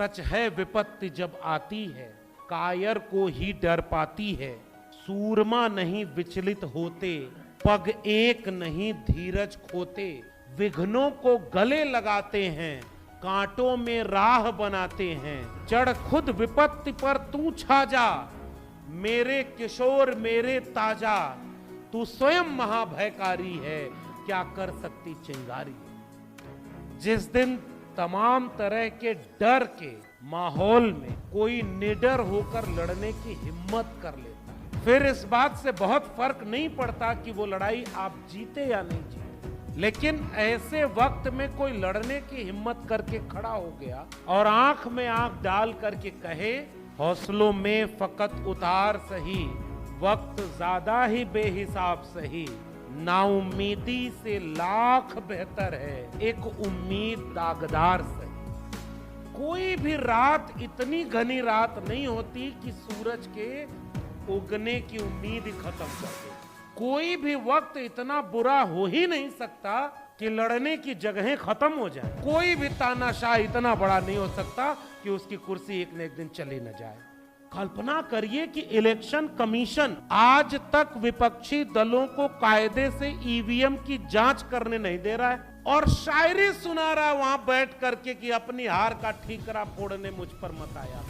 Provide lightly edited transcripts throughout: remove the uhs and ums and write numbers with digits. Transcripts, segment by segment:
सच है विपत्ति जब आती है, कायर को ही डर पाती है। सूरमा नहीं विचलित होते, पग एक नहीं धीरज खोते। विघ्नों को गले लगाते हैं, कांटों में राह बनाते हैं। चढ़ खुद विपत्ति पर तू छा जा, मेरे किशोर मेरे ताजा। तू स्वयं महाभयकारी है, क्या कर सकती चिंगारी। जिस दिन तमाम तरह के डर के माहौल में कोई निडर होकर लड़ने की हिम्मत कर लेता है, फिर इस बात से बहुत फर्क नहीं पड़ता कि वो लड़ाई आप जीते या नहीं जीते। लेकिन ऐसे वक्त में कोई लड़ने की हिम्मत करके खड़ा हो गया और आंख में आंख डाल करके कहे, हौसलों में फकत उतार सही, वक्त ज्यादा ही बेहिसाब सही। नाउम्मीदी से लाख बेहतर है एक उम्मीद दागदार सही। कोई भी रात इतनी घनी रात नहीं होती कि सूरज के उगने की उम्मीद ही खत्म कर दे। कोई भी वक्त इतना बुरा हो ही नहीं सकता कि लड़ने की जगहें खत्म हो जाए। कोई भी तानाशाह इतना बड़ा नहीं हो सकता कि उसकी कुर्सी एक न एक दिन चली न जाए। कल्पना करिए कि इलेक्शन कमीशन आज तक विपक्षी दलों को कायदे से ईवीएम की जांच करने नहीं दे रहा है और शायरी सुना रहा है वहां बैठ करके कि अपनी हार का ठीकरा फोड़ने मुझ पर मत आया।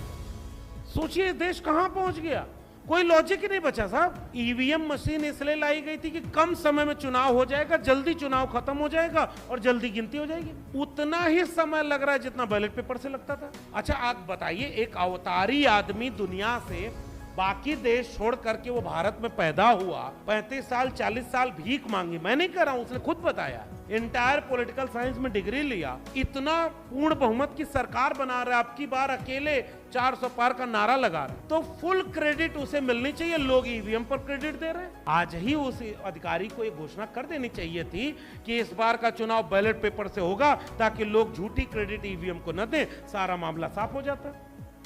सोचिए देश कहां पहुंच गया। कोई लॉजिक ही नहीं बचा साहब। ईवीएम मशीन इसलिए लाई गई थी कि कम समय में चुनाव हो जाएगा, जल्दी चुनाव खत्म हो जाएगा और जल्दी गिनती हो जाएगी। उतना ही समय लग रहा है जितना बैलेट पेपर से लगता था। अच्छा आप बताइए, एक अवतारी आदमी दुनिया से बाकी देश छोड़ करके वो भारत में पैदा हुआ, 35 साल 40 साल भीख मांगी। मैं नहीं कर रहा हूं, उसने खुद बताया। इंटायर पॉलिटिकल साइंस में डिग्री लिया, इतना पूर्ण बहुमत की सरकार बना रहा है, अब की बार अकेले 400 पार का नारा लगा रहा है, तो फुल क्रेडिट उसे मिलनी चाहिए। लोग ईवीएम पर क्रेडिट दे रहे हैं। आज ही उस अधिकारी को ये घोषणा कर देनी चाहिए थी कि इस बार का चुनाव बैलेट पेपर से होगा, ताकि लोग झूठी क्रेडिट ईवीएम को न दें, सारा मामला साफ हो जाता।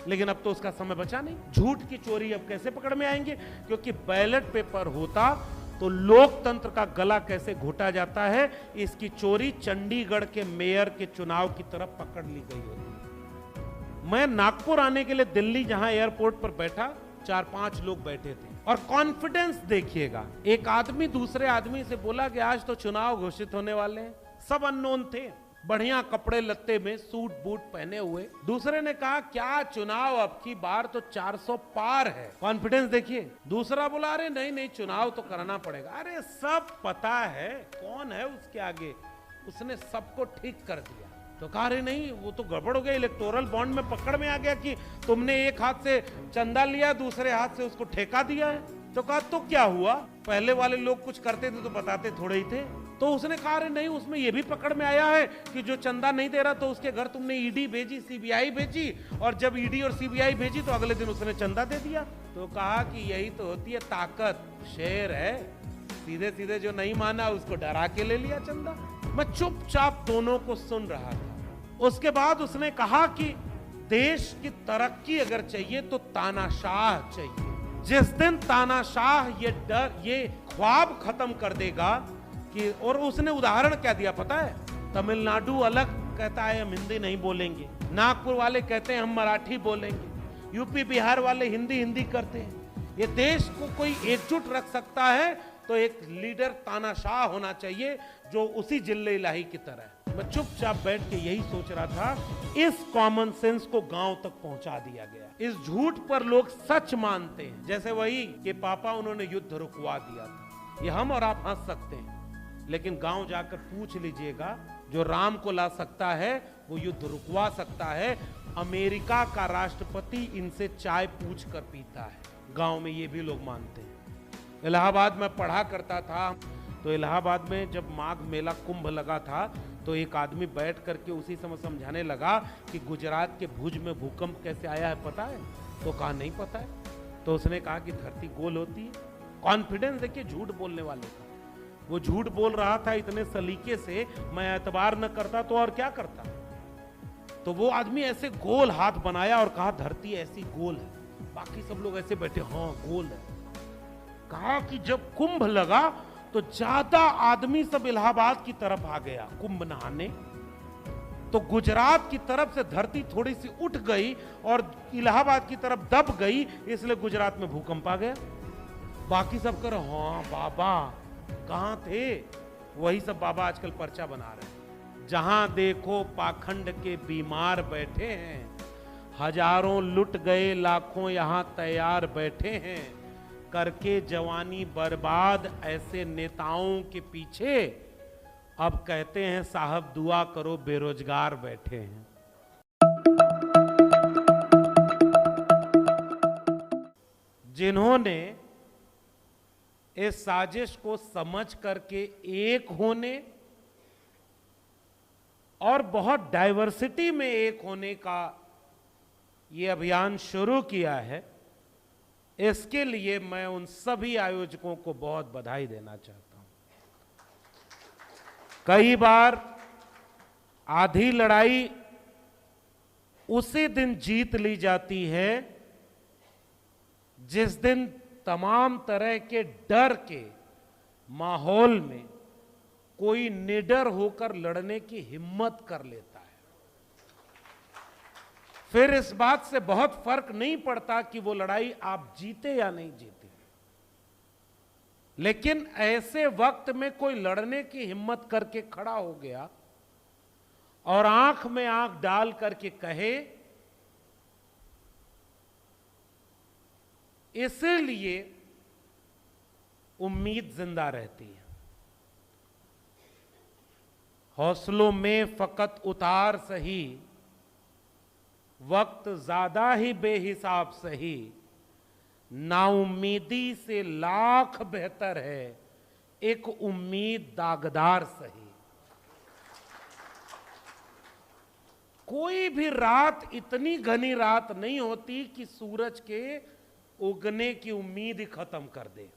लेकिन अब तो उसका समय बचा नहीं। झूठ की चोरी अब कैसे पकड़ में आएंगे, क्योंकि बैलेट पेपर होता तो लोकतंत्र का गला कैसे घोटा जाता है, इसकी चोरी चंडीगढ़ के मेयर के चुनाव की तरफ पकड़ ली गई होती। मैं नागपुर आने के लिए दिल्ली जहां एयरपोर्ट पर बैठा, 4-5 लोग बैठे थे और कॉन्फिडेंस देखिएगा। एक आदमी दूसरे आदमी से बोला कि आज तो चुनाव घोषित होने वाले हैं। सब अननोन थे, बढ़िया कपड़े लत्ते में, सूट बूट पहने हुए। दूसरे ने कहा क्या चुनाव अब की बार तो 400 पार है। कॉन्फिडेंस देखिए। दूसरा बोला अरे नहीं नहीं चुनाव तो करना पड़ेगा। अरे सब पता है कौन है उसके आगे, उसने सबको ठीक कर दिया। तो कहा अरे नहीं वो तो गड़बड़ हो गया, इलेक्टोरल बॉन्ड में पकड़ में आ गया कि तुमने एक हाथ से चंदा लिया, दूसरे हाथ से उसको ठेका दिया है। तो कहा तो क्या हुआ, पहले वाले लोग कुछ करते थे तो बताते थोड़े ही थे। तो उसने कहा अरे नहीं उसमें ये भी पकड़ में आया है कि जो चंदा नहीं दे रहा तो उसके घर तुमने ईडी भेजी, सीबीआई भेजी, और जब ईडी और सीबीआई भेजी तो अगले दिन उसने चंदा दे दिया। तो कहा कि यही तो होती है ताकत, शेर है, सीधे सीधे जो नहीं माना उसको डरा के ले लिया चंदा। मैं चुपचाप दोनों को सुन रहा था। उसके बाद उसने कहा कि देश की तरक्की अगर चाहिए तो तानाशाह चाहिए। जिस दिन तानाशाह ये डर, ये ख्वाब खत्म कर देगा कि, और उसने उदाहरण क्या दिया पता है, तमिलनाडु अलग कहता है हम हिंदी नहीं बोलेंगे, नागपुर वाले कहते हैं हम मराठी बोलेंगे, यूपी बिहार वाले हिंदी करते हैं। ये देश को कोई एकजुट रख सकता है तो एक लीडर तानाशाह होना चाहिए जो उसी जिल्ले इलाही की तरह। मैं चुपचाप बैठ के यही सोच रहा था, इस कॉमन सेंस को गांव तक पहुंचा दिया गया। इस झूठ पर लोग सच मानते हैं, जैसे वही कि पापा उन्होंने युद्ध रुकवा दिया था। ये हम और आप हंस सकते हैं, लेकिन गांव जाकर पूछ लीजिएगा, जो राम को ला सकता है वो युद्ध रुकवा सकता है। अमेरिका का राष्ट्रपति इनसे चाय पूछ कर पीता है। गांव में ये भी लोग मानते हैं। इलाहाबाद में पढ़ा करता था, तो इलाहाबाद में जब माघ मेला कुंभ लगा था तो एक आदमी बैठ करके उसी समय समझाने लगा कि गुजरात के भुज में भूकंप कैसे आया है पता है। तो कहा नहीं पता है। तो उसने कहा कि धरती गोल होती है। कॉन्फिडेंस देखिए झूठ बोलने वाले का। वो झूठ बोल रहा था इतने सलीके से, मैं एतबार न करता तो और क्या करता। तो वो आदमी ऐसे गोल हाथ बनाया और कहा धरती ऐसी गोल है। बाकी सब लोग ऐसे बैठे, हाँ गोल है। कहा कि जब कुंभ लगा तो ज्यादा आदमी सब इलाहाबाद की तरफ आ गया कुंभ नहाने। तो गुजरात की तरफ से धरती थोड़ी सी उठ गई और इलाहाबाद की तरफ दब गई, इसलिए गुजरात में भूकंप आ गया। बाकी सब करो हाँ बाबा कहां थे, वही सब बाबा आजकल पर्चा बना रहे हैं। जहां देखो पाखंड के बीमार बैठे हैं, हजारों लुट गए लाखों यहां तैयार बैठे हैं, करके जवानी बर्बाद ऐसे नेताओं के पीछे अब कहते हैं साहब दुआ करो बेरोजगार बैठे हैं। जिन्होंने इस साजिश को समझ करके एक होने और बहुत डाइवर्सिटी में एक होने का ये अभियान शुरू किया है, इसके लिए मैं उन सभी आयोजकों को बहुत बधाई देना चाहता हूं। कई बार आधी लड़ाई उसी दिन जीत ली जाती है जिस दिन तमाम तरह के डर के माहौल में कोई निडर होकर लड़ने की हिम्मत कर लेता है। फिर इस बात से बहुत फर्क नहीं पड़ता कि वो लड़ाई आप जीते या नहीं जीते, लेकिन ऐसे वक्त में कोई लड़ने की हिम्मत करके खड़ा हो गया और आंख में आंख डाल करके कहे, इसलिए उम्मीद जिंदा रहती है। हौसलों में फकत उतार सही, वक्त ज्यादा ही बेहिसाब सही, नाउम्मीदी से लाख बेहतर है एक उम्मीद दागदार सही। कोई भी रात इतनी घनी रात नहीं होती कि सूरज के उगने की उम्मीद ही खत्म कर दे।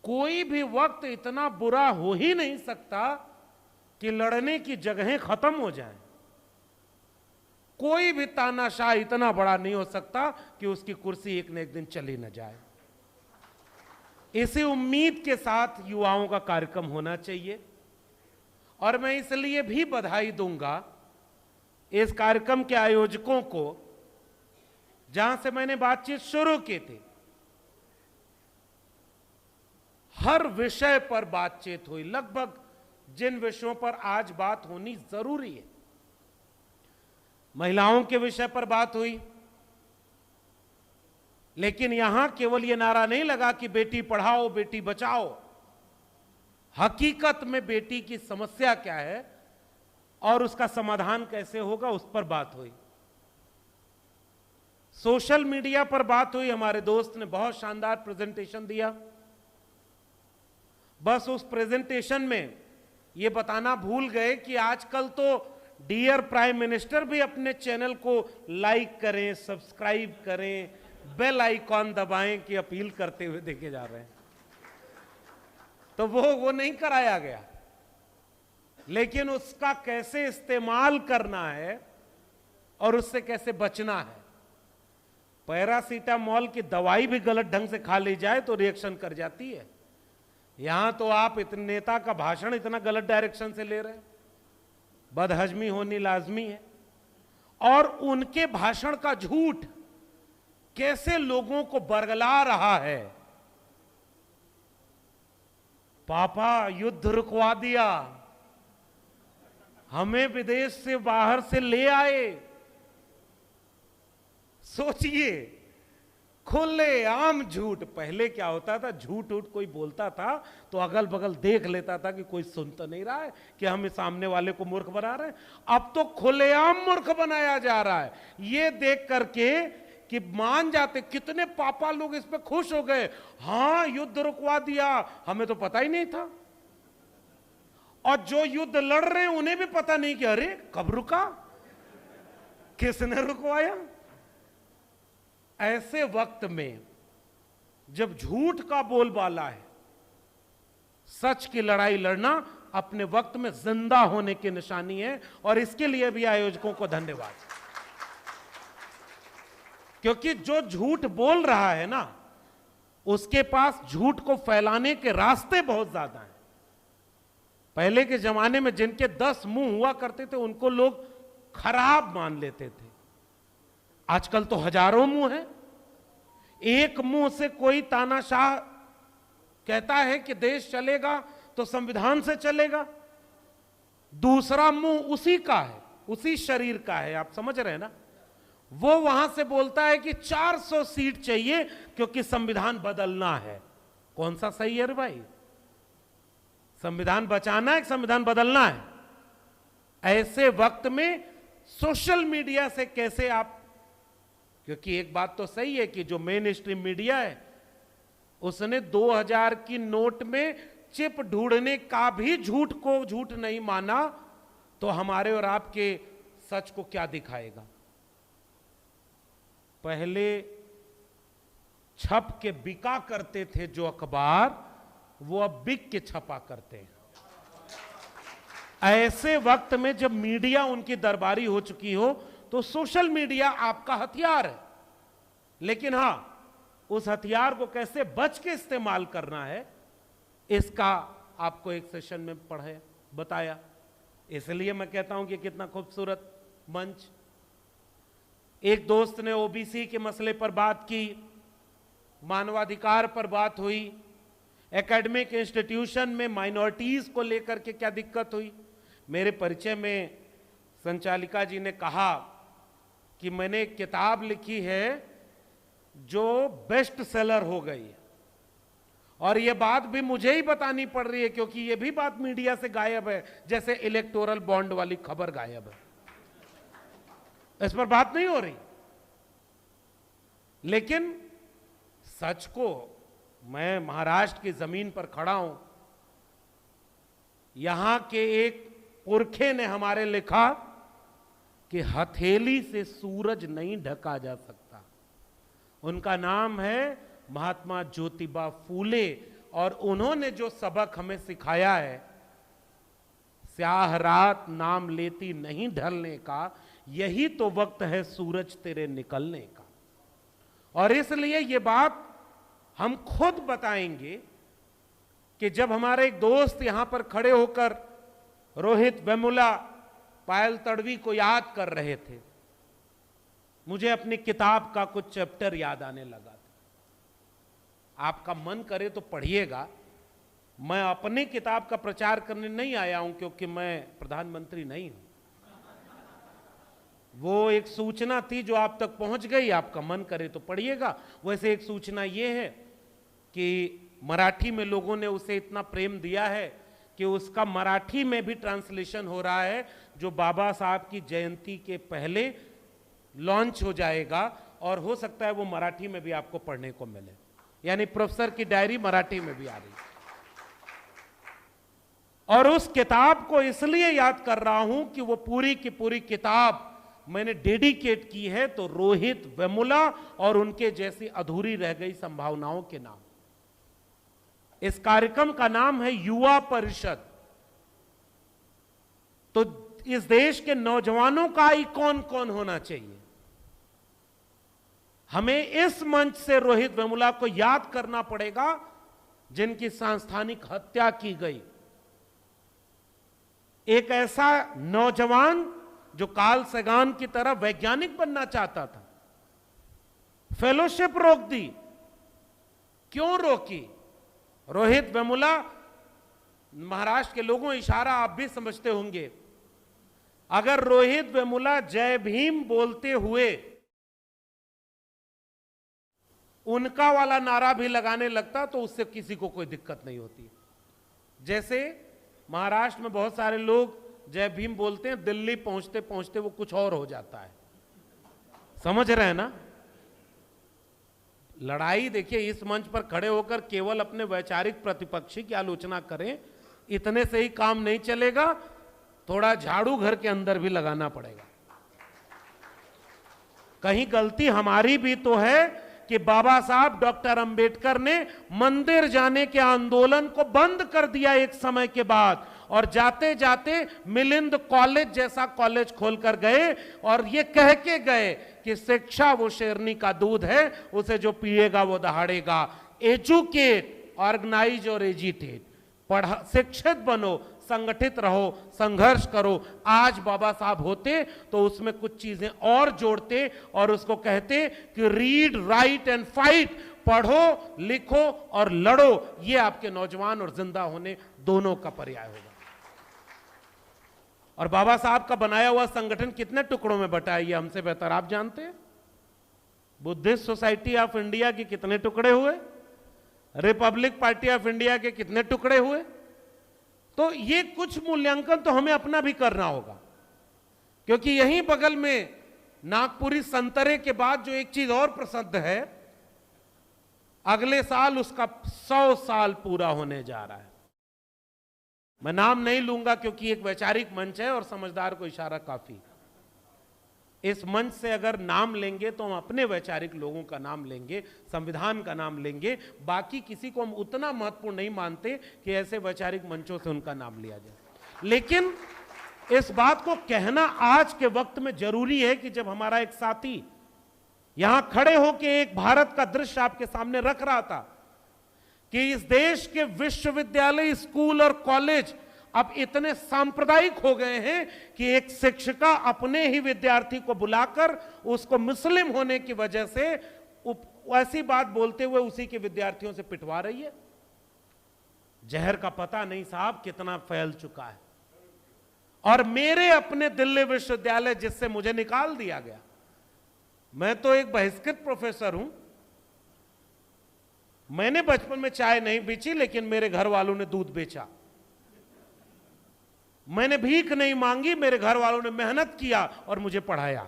कोई भी वक्त इतना बुरा हो ही नहीं सकता कि लड़ने की जगहें खत्म हो जाएं। कोई भी तानाशाह इतना बड़ा नहीं हो सकता कि उसकी कुर्सी एक न एक दिन चली न जाए। इसी उम्मीद के साथ युवाओं का कार्यक्रम होना चाहिए और मैं इसलिए भी बधाई दूंगा इस कार्यक्रम के आयोजकों को, जहां से मैंने बातचीत शुरू की थी। हर विषय पर बातचीत हुई, लगभग जिन विषयों पर आज बात होनी जरूरी है। महिलाओं के विषय पर बात हुई, लेकिन यहां केवल यह नारा नहीं लगा कि बेटी पढ़ाओ बेटी बचाओ। हकीकत में बेटी की समस्या क्या है और उसका समाधान कैसे होगा, उस पर बात हुई। सोशल मीडिया पर बात हुई। हमारे दोस्त ने बहुत शानदार प्रेजेंटेशन दिया। बस उस प्रेजेंटेशन में यह बताना भूल गए कि आजकल तो डियर प्राइम मिनिस्टर भी अपने चैनल को लाइक करें, सब्सक्राइब करें, बेल आइकॉन दबाएं की अपील करते हुए देखे जा रहे हैं। तो वो नहीं कराया गया, लेकिन उसका कैसे इस्तेमाल करना है और उससे कैसे बचना है। पैरासीटामोल की दवाई भी गलत ढंग से खा ली जाए तो रिएक्शन कर जाती है। यहां तो आप इतने नेता का भाषण इतना गलत डायरेक्शन से ले रहे हैं, बदहजमी होनी लाजमी है। और उनके भाषण का झूठ कैसे लोगों को बरगला रहा है। पापा युद्ध रुकवा दिया, हमें विदेश से बाहर से ले आए। सोचिए, खुले आम झूठ। पहले क्या होता था, झूठ उठ कोई बोलता था तो अगल बगल देख लेता था कि कोई सुन तो नहीं रहा है कि हम सामने वाले को मूर्ख बना रहे हैं। अब तो खुलेआम मूर्ख बनाया जा रहा है। ये देख करके कि मान जाते, कितने पापा लोग इस पे खुश हो गए, हां युद्ध रुकवा दिया, हमें तो पता ही नहीं था। और जो युद्ध लड़ रहे हैं उन्हें भी पता नहीं कि अरे कब रुका, किसने रुकवाया। ऐसे वक्त में जब झूठ का बोलबाला है, सच की लड़ाई लड़ना अपने वक्त में जिंदा होने की निशानी है। और इसके लिए भी आयोजकों को धन्यवाद, क्योंकि जो झूठ बोल रहा है ना, उसके पास झूठ को फैलाने के रास्ते बहुत ज्यादा हैं। पहले के जमाने में जिनके 10 मुंह हुआ करते थे उनको लोग खराब मान लेते थे। आजकल तो हजारों मुंह हैं। एक मुंह से कोई तानाशाह कहता है कि देश चलेगा तो संविधान से चलेगा, दूसरा मुंह उसी का है, उसी शरीर का है, आप समझ रहे हैं ना। वो वहां से बोलता है कि 400 सीट चाहिए क्योंकि संविधान बदलना है। कौन सा सही है रे भाई? संविधान बचाना है, संविधान बदलना है। ऐसे वक्त में सोशल मीडिया से कैसे आप, क्योंकि एक बात तो सही है कि जो मेन स्ट्रीम मीडिया है उसने 2000 की नोट में चिप ढूंढने का भी झूठ को झूठ नहीं माना, तो हमारे और आपके सच को क्या दिखाएगा? पहले छप के बिका करते थे जो अखबार, वो अब बिक के छपा करते हैं। ऐसे वक्त में जब मीडिया उनकी दरबारी हो चुकी हो तो सोशल मीडिया आपका हथियार है, लेकिन हां, उस हथियार को कैसे बच के इस्तेमाल करना है इसका आपको एक सेशन में पढ़ाया बताया। इसलिए मैं कहता हूं कि कितना खूबसूरत मंच। एक दोस्त ने ओबीसी के मसले पर बात की, मानवाधिकार पर बात हुई, एकेडमिक इंस्टीट्यूशन में माइनॉरिटीज को लेकर के क्या दिक्कत हुई। मेरे परिचय में संचालिका जी ने कहा कि मैंने एक किताब लिखी है जो बेस्ट सेलर हो गई है, और यह बात भी मुझे ही बतानी पड़ रही है क्योंकि यह भी बात मीडिया से गायब है, जैसे इलेक्टोरल बॉन्ड वाली खबर गायब है, इस पर बात नहीं हो रही। लेकिन सच को, मैं महाराष्ट्र की जमीन पर खड़ा हूं, यहां के एक पुरखे ने हमारे लिखा कि हथेली से सूरज नहीं ढका जा सकता। उनका नाम है महात्मा ज्योतिबा फूले, और उन्होंने जो सबक हमें सिखाया है, स्याह रात नाम लेती नहीं ढलने का, यही तो वक्त है सूरज तेरे निकलने का। और इसलिए ये बात हम खुद बताएंगे कि जब हमारे एक दोस्त यहां पर खड़े होकर रोहित वेमुला, पायल तड़वी को याद कर रहे थे, मुझे अपनी किताब का कुछ चैप्टर याद आने लगा था। आपका मन करे तो पढ़िएगा। मैं अपनी किताब का प्रचार करने नहीं आया हूं क्योंकि मैं प्रधानमंत्री नहीं हूं। वो एक सूचना थी जो आप तक पहुंच गई, आपका मन करे तो पढ़िएगा। वैसे एक सूचना ये है कि मराठी में लोगों ने उसे इतना प्रेम दिया है कि उसका मराठी में भी ट्रांसलेशन हो रहा है, जो बाबा साहब की जयंती के पहले लॉन्च हो जाएगा, और हो सकता है वो मराठी में भी आपको पढ़ने को मिले। यानी प्रोफेसर की डायरी मराठी में भी आ रही है। और उस किताब को इसलिए याद कर रहा हूं कि वो पूरी की पूरी किताब मैंने डेडिकेट की है तो रोहित वेमुला और उनके जैसी अधूरी रह गई संभावनाओं के नाम। इस कार्यक्रम का नाम है युवा परिषद। तो इस देश के नौजवानों का आइकॉन कौन होना चाहिए? हमें इस मंच से रोहित वेमुला को याद करना पड़ेगा, जिनकी सांस्थानिक हत्या की गई। एक ऐसा नौजवान जो कार्ल सैगन की तरह वैज्ञानिक बनना चाहता था, फेलोशिप रोक दी। क्यों रोकी? रोहित वेमुला, महाराष्ट्र के लोगों, इशारा आप भी समझते होंगे, अगर रोहित वेमुला जय भीम बोलते हुए उनका वाला नारा भी लगाने लगता तो उससे किसी को कोई दिक्कत नहीं होती। जैसे महाराष्ट्र में बहुत सारे लोग जय भीम बोलते हैं, दिल्ली पहुंचते पहुंचते वो कुछ और हो जाता है। समझ रहे हैं ना? लड़ाई देखिए, इस मंच पर खड़े होकर केवल अपने वैचारिक प्रतिपक्षी की आलोचना करें, इतने से ही काम नहीं चलेगा। थोड़ा झाड़ू घर के अंदर भी लगाना पड़ेगा। कहीं गलती हमारी भी तो है कि बाबा साहब डॉक्टर अंबेडकर ने मंदिर जाने के आंदोलन को बंद कर दिया एक समय के बाद, और जाते जाते मिलिंद कॉलेज जैसा कॉलेज खोलकर गए और ये कह के गए कि शिक्षा वो शेरनी का दूध है, उसे जो पिएगा वो दहाड़ेगा। एजुकेट, ऑर्गेनाइज और एजिटेट। शिक्षित बनो, संगठित रहो, संघर्ष करो। आज बाबा साहब होते तो उसमें कुछ चीजें और जोड़ते और उसको कहते कि रीड, राइट एंड फाइट, पढ़ो, लिखो और लड़ो। ये आपके नौजवान और जिंदा होने दोनों का पर्याय होगा। और बाबा साहब का बनाया हुआ संगठन कितने टुकड़ों में बटा है, ये हमसे बेहतर आप जानते हैं। बुद्धिस्ट सोसाइटी ऑफ इंडिया के कितने टुकड़े हुए, रिपब्लिक पार्टी ऑफ इंडिया के कितने टुकड़े हुए। तो ये कुछ मूल्यांकन तो हमें अपना भी करना होगा, क्योंकि यहीं बगल में नागपुरी संतरे के बाद जो एक चीज और प्रसिद्ध है, अगले साल उसका 100 साल पूरा होने जा रहा है। मैं नाम नहीं लूंगा क्योंकि एक वैचारिक मंच है और समझदार को इशारा काफी। इस मंच से अगर नाम लेंगे तो हम अपने वैचारिक लोगों का नाम लेंगे, संविधान का नाम लेंगे। बाकी किसी को हम उतना महत्वपूर्ण नहीं मानते कि ऐसे वैचारिक मंचों से उनका नाम लिया जाए। लेकिन इस बात को कहना आज के वक्त में जरूरी है कि जब हमारा एक साथी यहां खड़े होकर एक भारत का दृश्य आपके सामने रख रहा था कि इस देश के विश्वविद्यालय, स्कूल और कॉलेज अब इतने सांप्रदायिक हो गए हैं कि एक शिक्षिका अपने ही विद्यार्थी को बुलाकर उसको मुस्लिम होने की वजह से ऐसी बात बोलते हुए उसी के विद्यार्थियों से पिटवा रही है। जहर का पता नहीं साहब कितना फैल चुका है। और मेरे अपने दिल्ली विश्वविद्यालय जिससे मुझे निकाल दिया गया, मैं तो एक बहिष्कृत प्रोफेसर हूं। मैंने बचपन में चाय नहीं बेची, लेकिन मेरे घर वालों ने दूध बेचा। मैंने भीख नहीं मांगी, मेरे घर वालों ने मेहनत किया और मुझे पढ़ाया।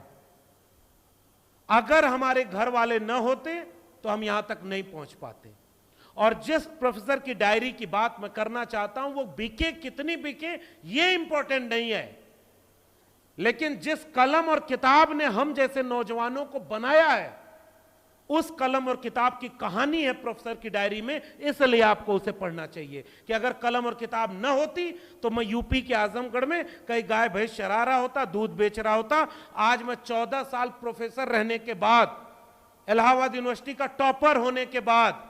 अगर हमारे घर वाले न होते तो हम यहां तक नहीं पहुंच पाते। और जिस प्रोफेसर की डायरी की बात मैं करना चाहता हूं, वो बिके, कितनी बिके ये इंपॉर्टेंट नहीं है, लेकिन जिस कलम और किताब ने हम जैसे नौजवानों को बनाया है, उस कलम और किताब की कहानी है प्रोफेसर की डायरी में। इसलिए आपको उसे पढ़ना चाहिए कि अगर कलम और किताब न होती तो मैं यूपी के आजमगढ़ में कई गाय भैंस चरा रहा होता, दूध बेच रहा होता। आज मैं 14 साल प्रोफेसर रहने के बाद, इलाहाबाद यूनिवर्सिटी का टॉपर होने के बाद,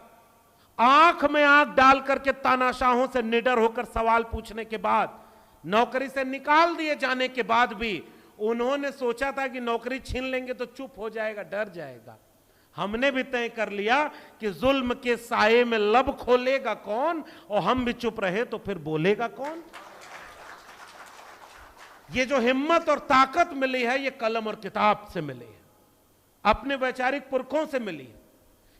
आंख में आंख डाल करके तानाशाहों से निडर होकर सवाल पूछने के बाद, नौकरी से निकाल दिए जाने के बाद भी उन्होंने सोचा था कि नौकरी छीन लेंगे तो चुप हो जाएगा, डर जाएगा। हमने भी तय कर लिया कि जुल्म के साये में लब खोलेगा कौन, और हम भी चुप रहे तो फिर बोलेगा कौन। ये जो हिम्मत और ताकत मिली है, ये कलम और किताब से मिली है, अपने वैचारिक पुरखों से मिली है।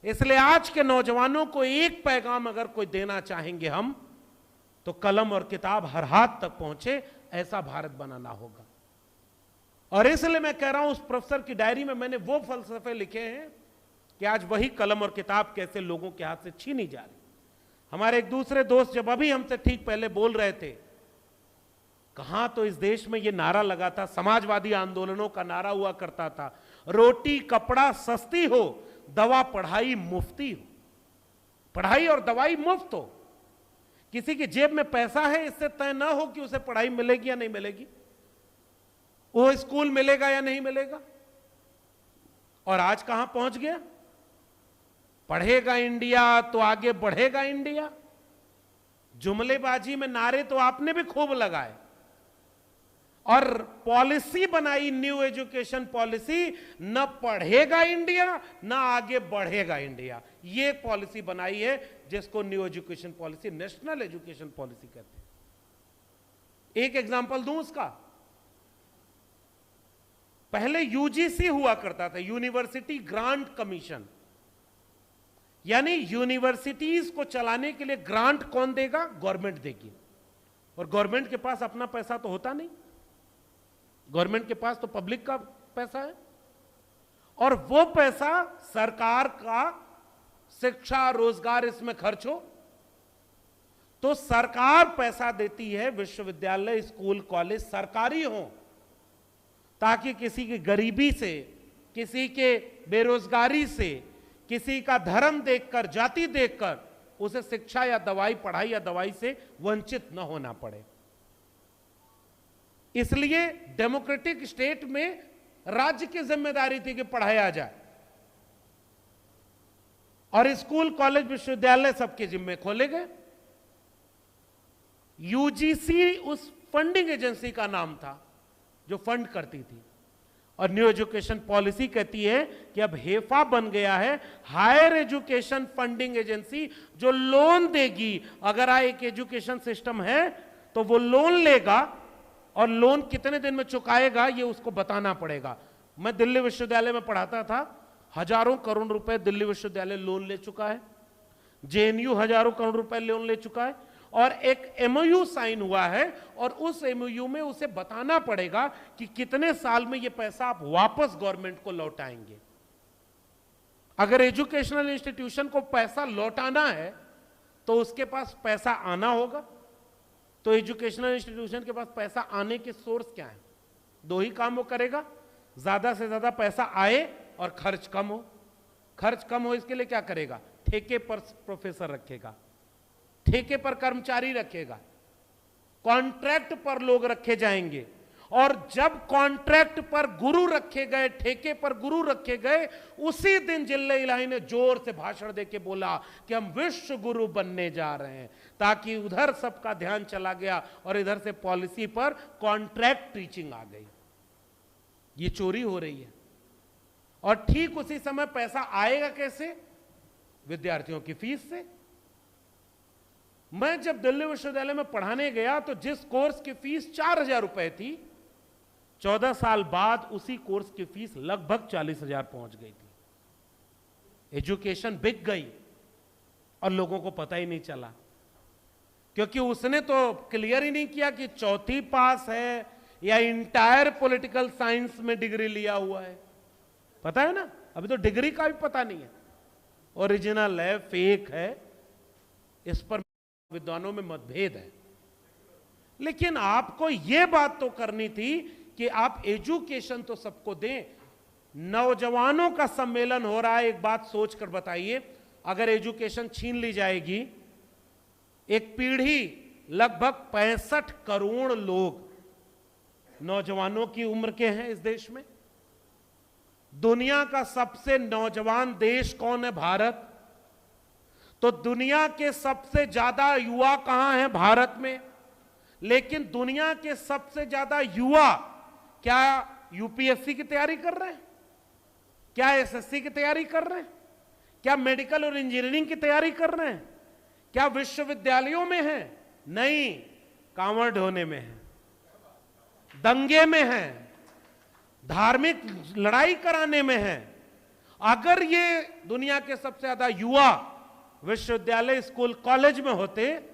इसलिए आज के नौजवानों को एक पैगाम अगर कोई देना चाहेंगे हम, तो कलम और किताब हर हाथ तक पहुंचे, ऐसा भारत बनाना होगा। और इसलिए मैं कह रहा हूं, उस प्रोफेसर की डायरी में मैंने वो फलसफे लिखे हैं कि आज वही कलम और किताब कैसे लोगों के हाथ से छीनी जा रही। हमारे एक दूसरे दोस्त जब अभी हमसे ठीक पहले बोल रहे थे, कहां तो इस देश में ये नारा लगा था, समाजवादी आंदोलनों का नारा हुआ करता था, रोटी कपड़ा सस्ती हो, दवा पढ़ाई मुफ्ती हो। पढ़ाई और दवाई मुफ्त हो, किसी की जेब में पैसा है इससे तय ना हो कि उसे पढ़ाई मिलेगी या नहीं मिलेगी, वो स्कूल मिलेगा या नहीं मिलेगा। और आज कहां पहुंच गया, पढ़ेगा इंडिया तो आगे बढ़ेगा इंडिया। जुमलेबाजी में नारे तो आपने भी खूब लगाए, और पॉलिसी बनाई, न्यू एजुकेशन पॉलिसी, न पढ़ेगा इंडिया न आगे बढ़ेगा इंडिया। ये पॉलिसी बनाई है जिसको new education policy, national education policy कहते हैं। एक एग्जांपल दूं उसका, पहले यूजीसी हुआ करता था, यूनिवर्सिटी ग्रांट कमीशन, यानी यूनिवर्सिटीज को चलाने के लिए ग्रांट कौन देगा, गवर्नमेंट देगी। और गवर्नमेंट के पास अपना पैसा तो होता नहीं, गवर्नमेंट के पास तो पब्लिक का पैसा है, और वो पैसा सरकार का शिक्षा रोजगार इसमें खर्च हो तो सरकार पैसा देती है, विश्वविद्यालय स्कूल कॉलेज सरकारी हो, ताकि किसी की गरीबी से, किसी के बेरोजगारी से, किसी का धर्म देखकर, जाति देखकर उसे शिक्षा या दवाई, पढ़ाई या दवाई से वंचित न होना पड़े। इसलिए डेमोक्रेटिक स्टेट में राज्य की जिम्मेदारी थी कि पढ़ाया जाए, और स्कूल कॉलेज विश्वविद्यालय सबके जिम्मे खोले गए। यूजीसी उस फंडिंग एजेंसी का नाम था जो फंड करती थी, और न्यू एजुकेशन पॉलिसी कहती है कि अब हेफा बन गया है हायर एजुकेशन फंडिंग एजेंसी, जो लोन देगी। अगर एक एजुकेशन सिस्टम है तो वो लोन लेगा, और लोन कितने दिन में चुकाएगा ये उसको बताना पड़ेगा। मैं दिल्ली विश्वविद्यालय में पढ़ाता था, हजारों करोड़ रुपए दिल्ली विश्वविद्यालय लोन ले चुका है, जेएनयू हजारों करोड़ रुपए लोन ले चुका है, और एक एमओयू साइन हुआ है, और उस एमओयू में उसे बताना पड़ेगा कि कितने साल में ये पैसा आप वापस गवर्नमेंट को लौटाएंगे। अगर एजुकेशनल इंस्टीट्यूशन को पैसा लौटाना है तो उसके पास पैसा आना होगा। तो एजुकेशनल इंस्टीट्यूशन के पास पैसा आने के सोर्स क्या है? दो ही काम वो करेगा, ज्यादा से ज्यादा पैसा आए और खर्च कम हो। खर्च कम हो इसके लिए क्या करेगा? ठेके पर प्रोफेसर रखेगा, ठेके पर कर्मचारी रखेगा, कॉन्ट्रैक्ट पर लोग रखे जाएंगे, और जब कॉन्ट्रैक्ट पर गुरु रखे गए, ठेके पर गुरु रखे गए, उसी दिन जिल्ले इलाही ने जोर से भाषण देके बोला कि हम विश्व गुरु बनने जा रहे हैं, ताकि उधर सबका ध्यान चला गया और इधर से पॉलिसी पर कॉन्ट्रैक्ट टीचिंग आ गई। ये चोरी हो रही है। और ठीक उसी समय पैसा आएगा कैसे? विद्यार्थियों की फीस से। मैं जब दिल्ली विश्वविद्यालय में पढ़ाने गया तो जिस कोर्स की फीस 4,000 रुपए थी, 14 साल बाद उसी कोर्स की फीस लगभग 40,000 पहुंच गई थी। एजुकेशन बिक गई और लोगों को पता ही नहीं चला, क्योंकि उसने तो क्लियर ही नहीं किया कि चौथी पास है या इंटायर पॉलिटिकल साइंस में डिग्री लिया हुआ है। पता है ना, अभी तो डिग्री का भी पता नहीं है, ओरिजिनल है फेक है, इस पर विद्वानों में मतभेद है। लेकिन आपको यह बात तो करनी थी कि आप एजुकेशन तो सबको दें। नौजवानों का सम्मेलन हो रहा है, एक बात सोचकर बताइए, अगर एजुकेशन छीन ली जाएगी, एक पीढ़ी लगभग 65 करोड़ लोग नौजवानों की उम्र के हैं इस देश में। दुनिया का सबसे नौजवान देश कौन है? भारत। तो दुनिया के सबसे ज्यादा युवा कहां हैं? भारत में। लेकिन दुनिया के सबसे ज्यादा युवा क्या यूपीएससी की तैयारी कर रहे हैं? क्या एसएससी की तैयारी कर रहे हैं? क्या मेडिकल और इंजीनियरिंग की तैयारी कर रहे हैं? क्या विश्वविद्यालयों में हैं? नहीं, कांवड़ ढोने में है, दंगे में है, धार्मिक लड़ाई कराने में है। अगर ये दुनिया के सबसे ज्यादा युवा विश्वविद्यालय, स्कूल, कॉलेज में होते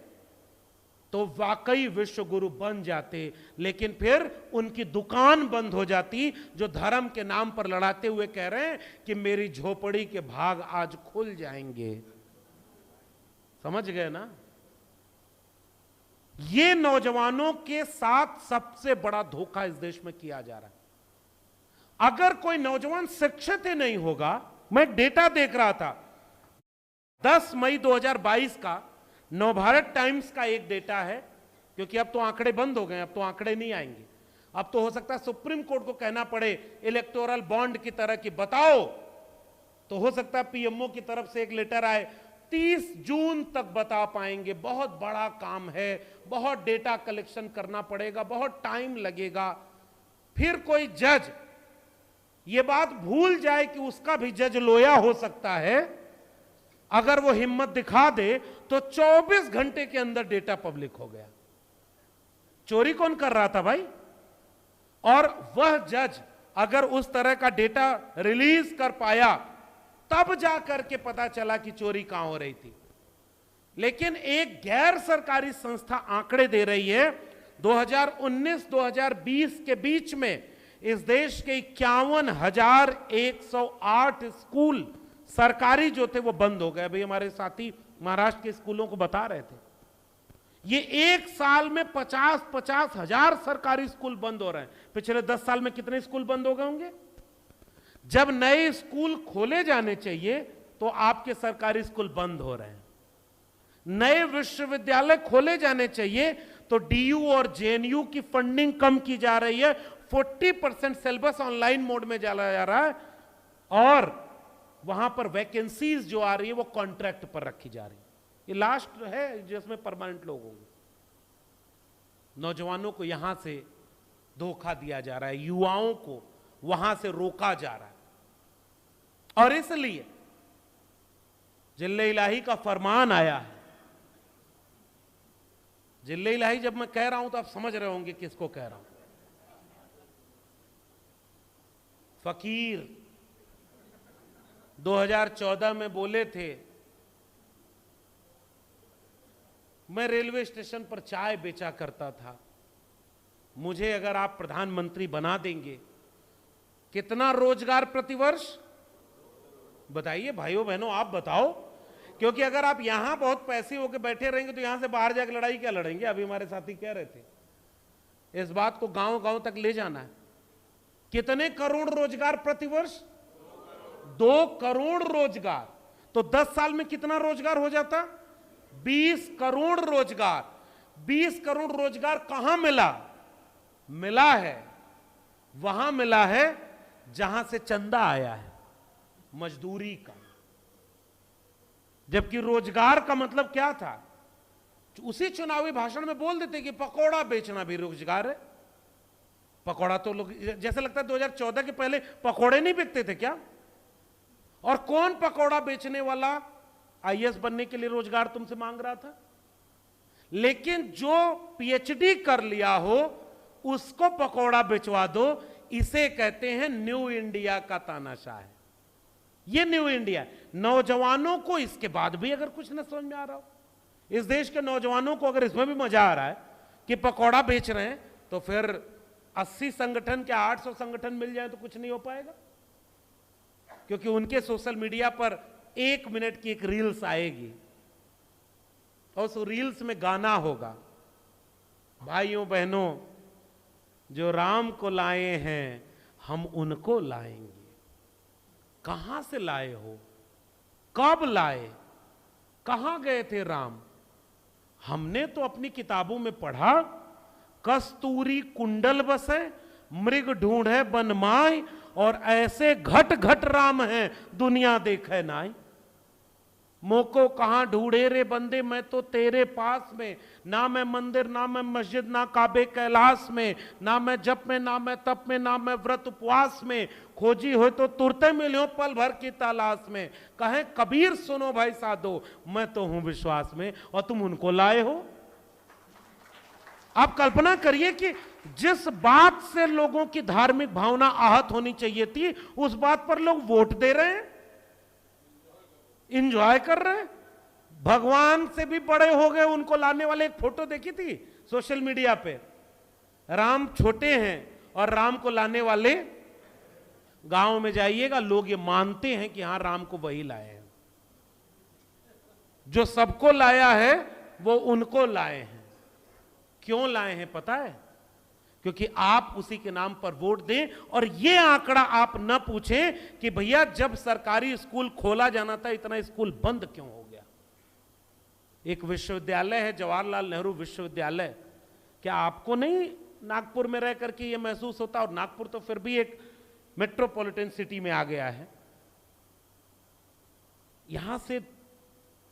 तो वाकई विश्व गुरु बन जाते। लेकिन फिर उनकी दुकान बंद हो जाती, जो धर्म के नाम पर लड़ाते हुए कह रहे हैं कि मेरी झोपड़ी के भाग आज खुल जाएंगे। समझ गए ना? ये नौजवानों के साथ सबसे बड़ा धोखा इस देश में किया जा रहा है। अगर कोई नौजवान शिक्षित ही नहीं होगा, मैं डेटा देख रहा था 10 मई 2022 का नवभारत टाइम्स का एक डेटा है, क्योंकि अब तो आंकड़े बंद हो गए, अब तो आंकड़े नहीं आएंगे। अब तो हो सकता है सुप्रीम कोर्ट को कहना पड़े इलेक्टोरल बॉन्ड की तरह कि बताओ, तो हो सकता है पीएमओ की तरफ से एक लेटर आए, 30 जून तक बता पाएंगे। बहुत बड़ा काम है, बहुत डेटा कलेक्शन करना पड़ेगा, बहुत टाइम लगेगा। फिर कोई जज ये बात भूल जाए कि उसका भी जज लोया हो सकता है, अगर वो हिम्मत दिखा दे तो 24 घंटे के अंदर डेटा पब्लिक हो गया। चोरी कौन कर रहा था भाई? और वह जज अगर उस तरह का डेटा रिलीज कर पाया, तब जाकर के पता चला कि चोरी कहां हो रही थी। लेकिन एक गैर सरकारी संस्था आंकड़े दे रही है, 2019-2020 के बीच में इस देश के 51,108 स्कूल सरकारी जो थे वो बंद हो गए। अभी हमारे साथी महाराष्ट्र के स्कूलों को बता रहे थे, ये एक साल में 50-50 हजार सरकारी स्कूल बंद हो रहे हैं। पिछले 10 साल में कितने स्कूल बंद हो गए होंगे? जब नए स्कूल खोले जाने चाहिए तो आपके सरकारी स्कूल बंद हो रहे हैं। नए विश्वविद्यालय खोले जाने चाहिए तो डीयू और जेएनयू की फंडिंग कम की जा रही है। 40% सिलेबस ऑनलाइन मोड में चला जा रहा है, और वहां पर वैकेंसीज जो आ रही है वो कॉन्ट्रैक्ट पर रखी जा रही है। ये लास्ट है जिसमें परमानेंट लोग होंगे। नौजवानों को यहां से धोखा दिया जा रहा है, युवाओं को वहां से रोका जा रहा है। और इसलिए जिल्ले इलाही का फरमान आया है। जिल्ले इलाही जब मैं कह रहा हूं तो आप समझ रहे होंगे किसको कह रहा हूं। फकीर 2014 में बोले थे, मैं रेलवे स्टेशन पर चाय बेचा करता था, मुझे अगर आप प्रधानमंत्री बना देंगे, कितना रोजगार प्रतिवर्ष? बताइए भाइयों बहनों, आप बताओ। क्योंकि अगर आप यहां बहुत पैसे होकर बैठे रहेंगे तो यहां से बाहर जाकर लड़ाई क्या लड़ेंगे? अभी हमारे साथी कह रहे थे, इस बात को गांव गांव तक ले जाना है। कितने करोड़ रोजगार प्रतिवर्ष? 2 करोड़ रोजगार। तो 10 साल में कितना रोजगार हो जाता? 20 करोड़ रोजगार। 20 करोड़ रोजगार कहां मिला? मिला है वहां मिला है जहां से चंदा आया है, मजदूरी का। जबकि रोजगार का मतलब क्या था? उसी चुनावी भाषण में बोल देते कि पकौड़ा बेचना भी रोजगार है। पकौड़ा तो लोग, जैसे लगता है 2014 के पहले पकौड़े नहीं बिकते थे क्या? और कौन पकौड़ा बेचने वाला आईएएस बनने के लिए रोजगार तुमसे मांग रहा था? लेकिन जो पीएचडी कर लिया हो उसको पकौड़ा बेचवा दो, इसे कहते हैं न्यू इंडिया का तानाशाह है। ये न्यू इंडिया है। नौजवानों को इसके बाद भी अगर कुछ न समझ में आ रहा हो, इस देश के नौजवानों को अगर इसमें भी मजा आ रहा है कि पकौड़ा बेच रहे हैं, तो फिर 80 संगठन के 800 संगठन मिल जाए तो कुछ नहीं हो पाएगा। क्योंकि उनके सोशल मीडिया पर 1 मिनट की एक रील्स आएगी और उस रील्स में गाना होगा, भाइयों बहनों जो राम को लाए हैं हम उनको लाएंगे। कहां से लाए हो? कब लाए? कहां गए थे राम? हमने तो अपनी किताबों में पढ़ा, कस्तूरी कुंडल बसे मृग ढूंढे बनमाई, और ऐसे घट घट राम है दुनिया देखे नाई। मोको कहां ढूंढे रे बंदे मैं तो तेरे पास में, ना मैं मंदिर ना मैं मस्जिद ना काबे कैलाश में, ना मैं जप में ना मैं तप में ना मैं व्रत उपवास में, खोजी हो तो तुरते मिलो पल भर की तलाश में। कहे कबीर सुनो भाई साधो मैं तो हूं विश्वास में, और तुम उनको लाए हो। आप कल्पना करिए कि जिस बात से लोगों की धार्मिक भावना आहत होनी चाहिए थी, उस बात पर लोग वोट दे रहे हैं, इंजॉय कर रहे हैं। भगवान से भी बड़े हो गए उनको लाने वाले। एक फोटो देखी थी सोशल मीडिया पे, राम छोटे हैं और राम को लाने वाले, गांव में जाइएगा लोग ये मानते हैं कि हां राम को वही लाए हैं। जो सबको लाया है वो उनको लाए हैं। क्यों लाए हैं पता है? क्योंकि आप उसी के नाम पर वोट दें। और यह आंकड़ा आप न पूछें कि भैया जब सरकारी स्कूल खोला जाना था इतना स्कूल बंद क्यों हो गया। एक विश्वविद्यालय है जवाहरलाल नेहरू विश्वविद्यालय, क्या आपको नहीं नागपुर में रह करके यह महसूस होता? और नागपुर तो फिर भी एक मेट्रोपॉलिटन सिटी में आ गया है। यहां से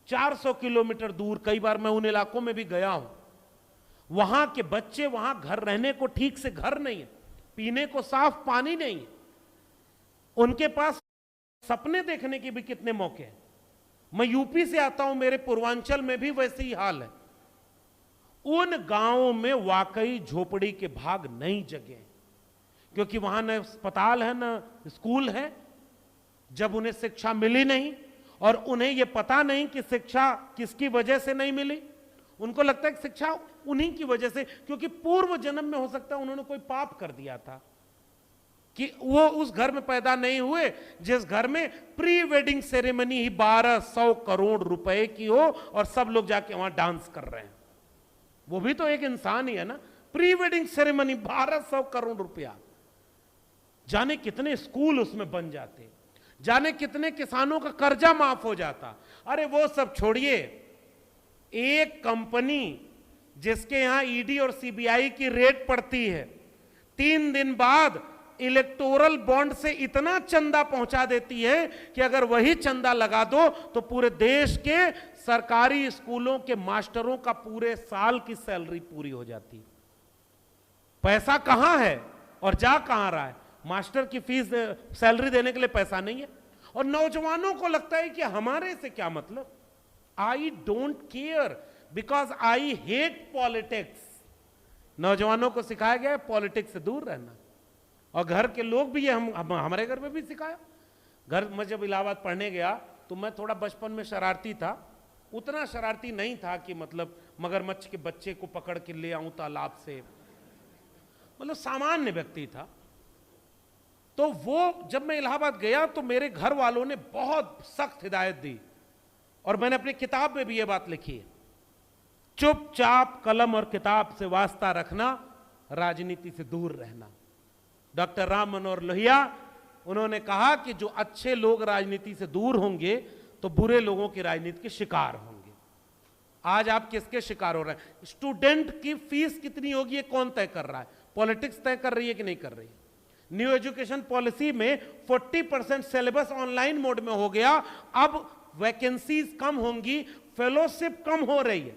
400 किलोमीटर दूर, कई बार मैं उन इलाकों में भी गया हूं, वहां के बच्चे, वहां घर रहने को ठीक से घर नहीं है, पीने को साफ पानी नहीं है, उनके पास सपने देखने के भी कितने मौके हैं। मैं यूपी से आता हूं, मेरे पूर्वांचल में भी वैसे ही हाल है। उन गांवों में वाकई झोपड़ी के भाग नई जगह, क्योंकि वहां न अस्पताल है न स्कूल है। जब उन्हें शिक्षा मिली नहीं और उन्हें यह पता नहीं कि शिक्षा किसकी वजह से नहीं मिली, उनको लगता है कि शिक्षा उन्हीं की वजह से, क्योंकि पूर्व जन्म में हो सकता है उन्होंने कोई पाप कर दिया था कि वो उस घर में पैदा नहीं हुए जिस घर में प्री वेडिंग सेरेमनी ही 1200 करोड़ रुपए की हो और सब लोग जाके वहां डांस कर रहे हैं। वो भी तो एक इंसान ही है ना। प्री वेडिंग सेरेमनी 1200 करोड़ रुपया, जाने कितने स्कूल उसमें बन जाते, जाने कितने किसानों का कर्जा माफ हो जाता। अरे वो सब छोड़िए, एक कंपनी जिसके यहां ईडी और सीबीआई की रेड पड़ती है, 3 दिन बाद इलेक्टोरल बॉन्ड से इतना चंदा पहुंचा देती है कि अगर वही चंदा लगा दो तो पूरे देश के सरकारी स्कूलों के मास्टरों का पूरे साल की सैलरी पूरी हो जाती। पैसा कहां है और जा कहां रहा है? मास्टर की फीस सैलरी देने के लिए पैसा नहीं है, और नौजवानों को लगता है कि हमारे से क्या मतलब। I don't care because I hate politics. नौजवानों को सिखाया गया है पॉलिटिक्स से दूर रहना, और घर के लोग भी ये हमारे घर में भी सिखाया। घर में जब इलाहाबाद पढ़ने गया तो मैं थोड़ा बचपन में शरारती था, उतना शरारती नहीं था कि मतलब मगरमच्छ के बच्चे को पकड़ के ले आऊं तालाब से, मतलब सामान्य व्यक्ति था। तो वो जब मैं इलाहाबाद गया तो मेरे घर वालों ने बहुत सख्त हिदायत दी, और मैंने अपनी किताब में भी ये बात लिखी है, चुपचाप कलम और किताब से वास्ता रखना, राजनीति से दूर रहना। डॉक्टर राम मनोहर लोहिया, उन्होंने कहा कि जो अच्छे लोग राजनीति से दूर होंगे तो बुरे लोगों की राजनीति के शिकार होंगे। आज आप किसके शिकार हो रहे हैं? स्टूडेंट की फीस कितनी होगी ये कौन तय कर रहा है? पॉलिटिक्स तय कर रही है कि नहीं कर रही है? न्यू एजुकेशन पॉलिसी में 40% सिलेबस ऑनलाइन मोड में हो गया। अब वैकेंसीज कम होंगी, फेलोशिप कम हो रही है।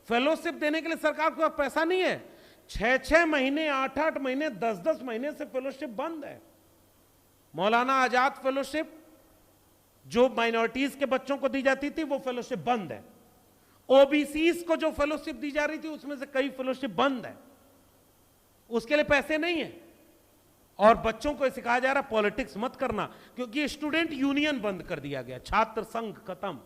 फेलोशिप देने के लिए सरकार के पास पैसा नहीं है। 6-6 महीने, 8-8 महीने, 10-10 महीने से फेलोशिप बंद है। मौलाना आजाद फेलोशिप जो माइनॉरिटीज के बच्चों को दी जाती थी वो फेलोशिप बंद है। ओबीसीज को जो फेलोशिप दी जा रही थी उसमें से कई फेलोशिप बंद है, उसके लिए पैसे नहीं है। और बच्चों को सिखाया जा रहा पॉलिटिक्स मत करना, क्योंकि स्टूडेंट यूनियन बंद कर दिया गया, छात्र संघ खत्म।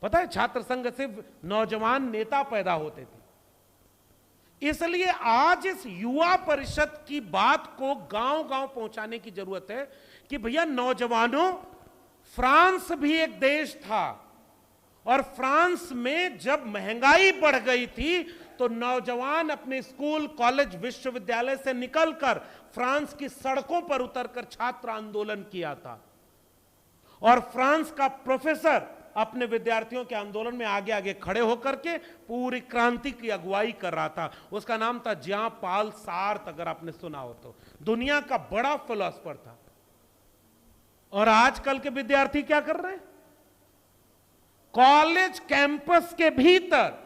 पता है छात्र संघ से नौजवान नेता पैदा होते थे। इसलिए आज इस युवा परिषद की बात को गांव-गांव पहुंचाने की जरूरत है कि भैया नौजवानों, फ्रांस भी एक देश था, और फ्रांस में जब महंगाई बढ़ गई थी तो नौजवान अपने स्कूल, कॉलेज, विश्वविद्यालय से निकलकर फ्रांस की सड़कों पर उतरकर छात्र आंदोलन किया था। और फ्रांस का प्रोफेसर अपने विद्यार्थियों के आंदोलन में आगे आगे खड़े होकर के पूरी क्रांति की अगुवाई कर रहा था। उसका नाम था ज्यां पाल सार्त, अगर आपने सुना हो तो। दुनिया का बड़ा फिलोसोफर था। और आजकल के विद्यार्थी क्या कर रहे हैं? कॉलेज कैंपस के भीतर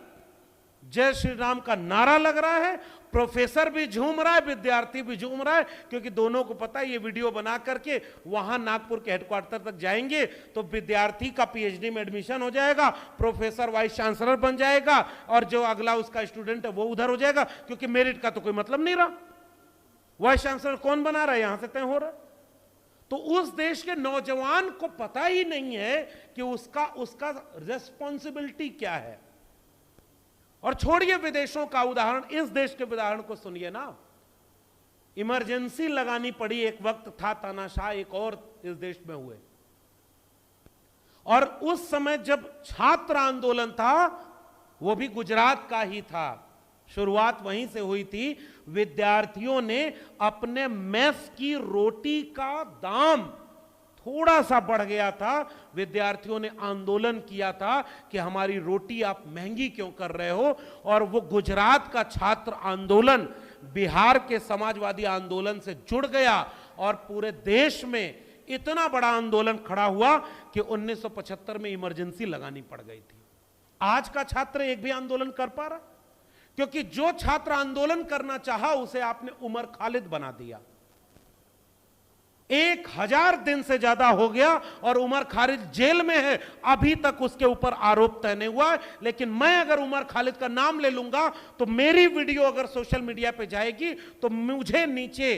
जय श्री राम का नारा लग रहा है, प्रोफेसर भी झूम रहा है, विद्यार्थी भी झूम रहा है, क्योंकि दोनों को पता है ये वीडियो बना करके वहां नागपुर के हेडक्वार्टर तक जाएंगे तो विद्यार्थी का पीएचडी में एडमिशन हो जाएगा, प्रोफेसर वाइस चांसलर बन जाएगा, और जो अगला उसका स्टूडेंट है वो उधर हो जाएगा, क्योंकि मेरिट का तो कोई मतलब नहीं रहा। वाइस चांसलर कौन बना रहा है? यहां से तय हो रहा है। तो उस देश के नौजवान को पता ही नहीं है कि उसका रेस्पॉन्सिबिलिटी क्या है। और छोड़िए विदेशों का उदाहरण, इस देश के उदाहरण को सुनिए ना। इमरजेंसी लगानी पड़ी, एक वक्त था तानाशाह एक और इस देश में हुए, और उस समय जब छात्र आंदोलन था वो भी गुजरात का ही था, शुरुआत वहीं से हुई थी। विद्यार्थियों ने अपने मेस की रोटी का दाम थोड़ा सा बढ़ गया था, विद्यार्थियों ने आंदोलन किया था कि हमारी रोटी आप महंगी क्यों कर रहे हो। और वो गुजरात का छात्र आंदोलन बिहार के समाजवादी आंदोलन से जुड़ गया, और पूरे देश में इतना बड़ा आंदोलन खड़ा हुआ कि 1975 में इमरजेंसी लगानी पड़ गई थी। आज का छात्र एक भी आंदोलन कर पा रहा? क्योंकि जो छात्र आंदोलन करना चाहा उसे आपने उमर खालिद बना दिया। 1000 दिन से ज्यादा हो गया और उमर खालिद जेल में है, अभी तक उसके ऊपर आरोप तय नहीं हुआ है। लेकिन मैं अगर उमर खालिद का नाम ले लूंगा तो मेरी वीडियो अगर सोशल मीडिया पे जाएगी तो मुझे नीचे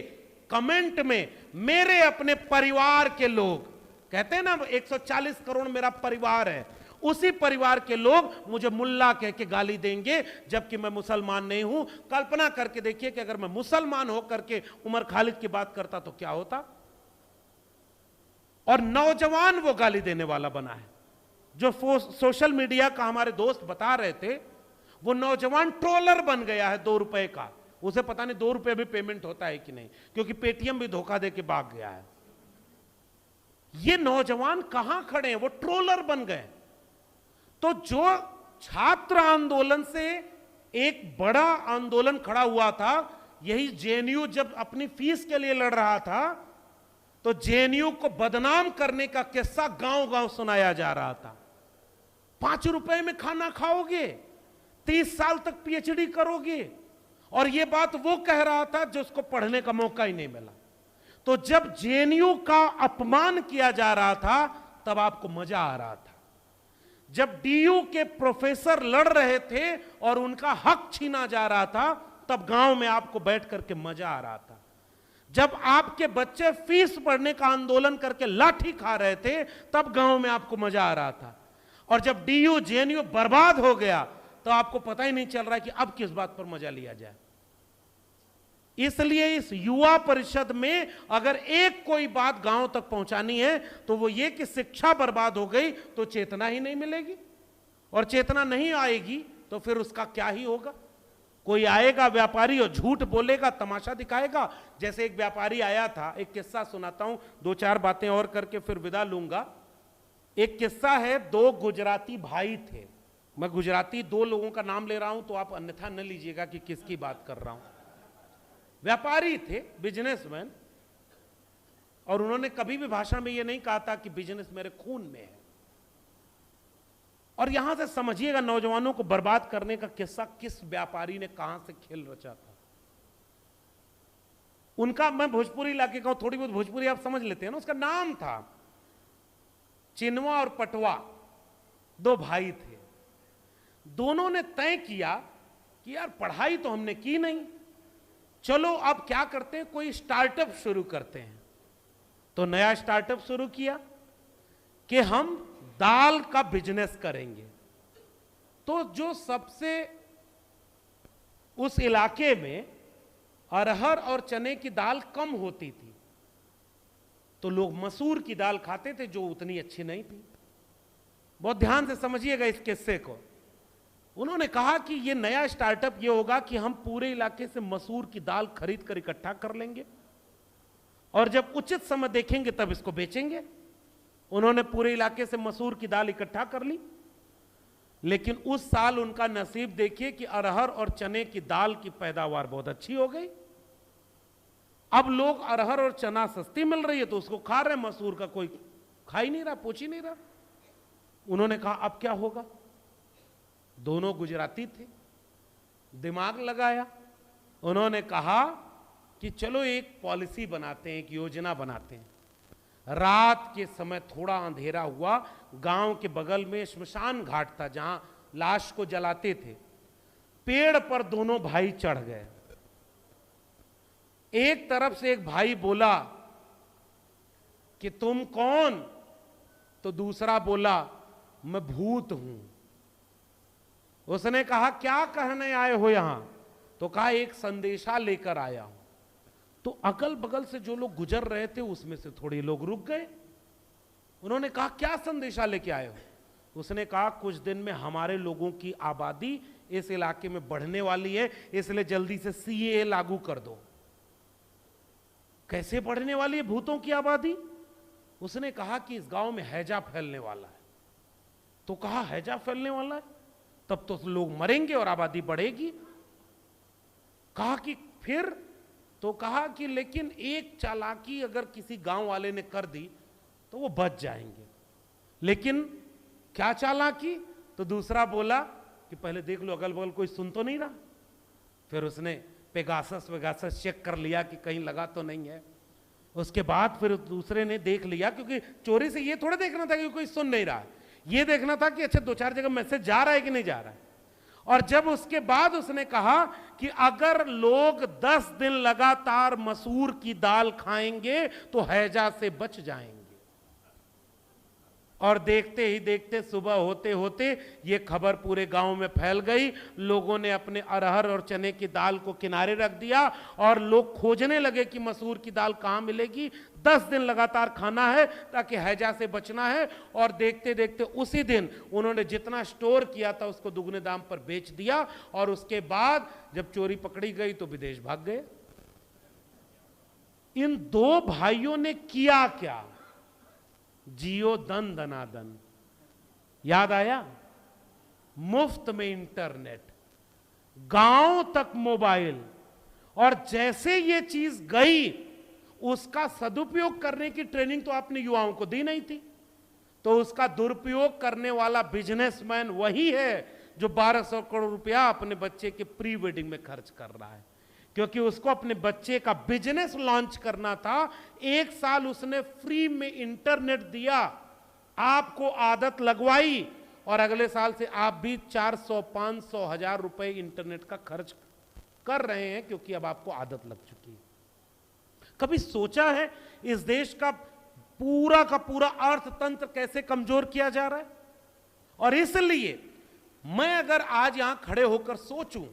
कमेंट में मेरे अपने परिवार के लोग, कहते हैं ना 140 करोड़ मेरा परिवार है, उसी परिवार के लोग मुझे मुल्ला कह के गाली देंगे, जबकि मैं मुसलमान नहीं हूं। कल्पना करके देखिए कि अगर मैं मुसलमान होकर के उमर खालिद की बात करता तो क्या होता। और नौजवान वो गाली देने वाला बना है। जो सोशल मीडिया का हमारे दोस्त बता रहे थे, वो नौजवान ट्रोलर बन गया है 2 रुपए का। उसे पता नहीं 2 रुपए भी पेमेंट होता है कि नहीं, क्योंकि पेटीएम भी धोखा दे के भाग गया है। ये नौजवान कहां खड़े हैं? वो ट्रोलर बन गए। तो जो छात्र आंदोलन से एक बड़ा आंदोलन खड़ा हुआ था, यही जेएनयू जब अपनी फीस के लिए लड़ रहा था तो जेएनयू को बदनाम करने का किस्सा गांव-गांव सुनाया जा रहा था। 5 रुपए में खाना खाओगे, 30 साल तक पीएचडी करोगे, और ये बात वो कह रहा था जिसको पढ़ने का मौका ही नहीं मिला। तो जब जेएनयू का अपमान किया जा रहा था तब आपको मजा आ रहा था। जब डीयू के प्रोफेसर लड़ रहे थे और उनका हक छीना जा रहा था तब गांव में आपको बैठ करके मजा आ रहा था। जब आपके बच्चे फीस भरने का आंदोलन करके लाठी खा रहे थे तब गांव में आपको मजा आ रहा था। और जब डीयू जेएनयू बर्बाद हो गया तो आपको पता ही नहीं चल रहा कि अब किस बात पर मजा लिया जाए। इसलिए इस युवा परिषद में अगर एक कोई बात गांव तक पहुंचानी है तो वो ये कि शिक्षा बर्बाद हो गई तो चेतना ही नहीं मिलेगी, और चेतना नहीं आएगी तो फिर उसका क्या ही होगा। कोई आएगा व्यापारी और झूठ बोलेगा, तमाशा दिखाएगा। जैसे एक व्यापारी आया था, एक किस्सा सुनाता हूं, दो चार बातें और करके फिर विदा लूंगा। एक किस्सा है, दो गुजराती भाई थे। मैं गुजराती दो लोगों का नाम ले रहा हूं तो आप अन्यथा न लीजिएगा कि किसकी बात कर रहा हूं। व्यापारी थे, बिजनेसमैन, और उन्होंने कभी भी भाषण में यह नहीं कहा था कि बिजनेस मेरे खून में है। और यहां से समझिएगा नौजवानों को बर्बाद करने का किस्सा किस व्यापारी ने कहां से खेल रचा था। उनका, मैं भोजपुरी इलाके का हूं, थोड़ी बहुत भोजपुरी आप समझ लेते हैं ना। उसका नाम था चिनवा और पटवा, दो भाई थे। दोनों ने तय किया कि यार पढ़ाई तो हमने की नहीं, चलो अब क्या करते हैं, कोई स्टार्टअप शुरू करते हैं। तो नया स्टार्टअप शुरू किया कि हम दाल का बिजनेस करेंगे। तो जो सबसे उस इलाके में अरहर और चने की दाल कम होती थी तो लोग मसूर की दाल खाते थे जो उतनी अच्छी नहीं थी। बहुत ध्यान से समझिएगा इस किस्से को। उन्होंने कहा कि ये नया स्टार्टअप ये होगा कि हम पूरे इलाके से मसूर की दाल खरीद कर इकट्ठा कर लेंगे और जब उचित समय देखेंगे तब इसको बेचेंगे। उन्होंने पूरे इलाके से मसूर की दाल इकट्ठा कर ली, लेकिन उस साल उनका नसीब देखिए कि अरहर और चने की दाल की पैदावार बहुत अच्छी हो गई। अब लोग अरहर और चना सस्ती मिल रही है तो उसको खा रहे, मसूर का कोई खा ही नहीं रहा, पूछ ही नहीं रहा। उन्होंने कहा अब क्या होगा। दोनों गुजराती थे, दिमाग लगाया। उन्होंने कहा कि चलो एक पॉलिसी बनाते हैं, एक योजना बनाते हैं। रात के समय थोड़ा अंधेरा हुआ, गांव के बगल में श्मशान घाट था जहां लाश को जलाते थे। पेड़ पर दोनों भाई चढ़ गए। एक तरफ से एक भाई बोला कि तुम कौन, तो दूसरा बोला मैं भूत हूं। उसने कहा क्या कहने आए हो यहां, तो कहा एक संदेशा लेकर आया हूं। तो अगल बगल से जो लोग गुजर रहे थे उसमें से थोड़े लोग रुक गए। उन्होंने कहा क्या संदेशा लेके आए हो। उसने कहा कुछ दिन में हमारे लोगों की आबादी इस इलाके में बढ़ने वाली है, इसलिए जल्दी से सीएए लागू कर दो। कैसे बढ़ने वाली है भूतों की आबादी। उसने कहा कि इस गांव में हैजा फैलने वाला है। तो कहा हैजा फैलने वाला है तब तो लोग मरेंगे और आबादी बढ़ेगी। कहा कि फिर, तो कहा कि लेकिन एक चालाकी अगर किसी गांव वाले ने कर दी तो वो बच जाएंगे। लेकिन क्या चालाकी, तो दूसरा बोला कि पहले देख लो अगल बगल कोई सुन तो नहीं रहा। फिर उसने पेगासस चेक कर लिया कि कहीं लगा तो नहीं है। उसके बाद फिर दूसरे ने देख लिया, क्योंकि चोरी से ये थोड़ा देखना था कि कोई सुन नहीं रहा है, ये देखना था कि अच्छा दो चार जगह मैसेज जा रहा है कि नहीं जा रहा है। और जब उसके बाद उसने कहा कि अगर लोग 10 दिन लगातार मसूर की दाल खाएंगे तो हैजा से बच जाएंगे। और देखते ही देखते सुबह होते होते ये खबर पूरे गांव में फैल गई। लोगों ने अपने अरहर और चने की दाल को किनारे रख दिया और लोग खोजने लगे कि मसूर की दाल कहां मिलेगी। 10 दिन लगातार खाना है ताकि हैजा से बचना है। और देखते देखते उसी दिन उन्होंने जितना स्टोर किया था उसको दुगने दाम पर बेच दिया। और उसके बाद जब चोरी पकड़ी गई तो विदेश भाग गए। इन दो भाइयों ने किया क्या, जियो दन दनादन। याद आया, मुफ्त में इंटरनेट, गांव तक मोबाइल। और जैसे ये चीज गई उसका सदुपयोग करने की ट्रेनिंग तो आपने युवाओं को दी नहीं थी। तो उसका दुरुपयोग करने वाला बिजनेसमैन वही है जो 1200 करोड़ रुपया अपने बच्चे के प्री वेडिंग में खर्च कर रहा है, क्योंकि उसको अपने बच्चे का बिजनेस लॉन्च करना था। 1 साल उसने फ्री में इंटरनेट दिया, आपको आदत लगवाई, और अगले साल से आप भी 400, 500, 1000 रुपए इंटरनेट का खर्च कर रहे हैं, क्योंकि अब आपको आदत लग चुकी है। कभी सोचा है इस देश का पूरा अर्थतंत्र कैसे कमजोर किया जा रहा है? और इसलिए मैं अगर आज यहां खड़े होकर सोचूं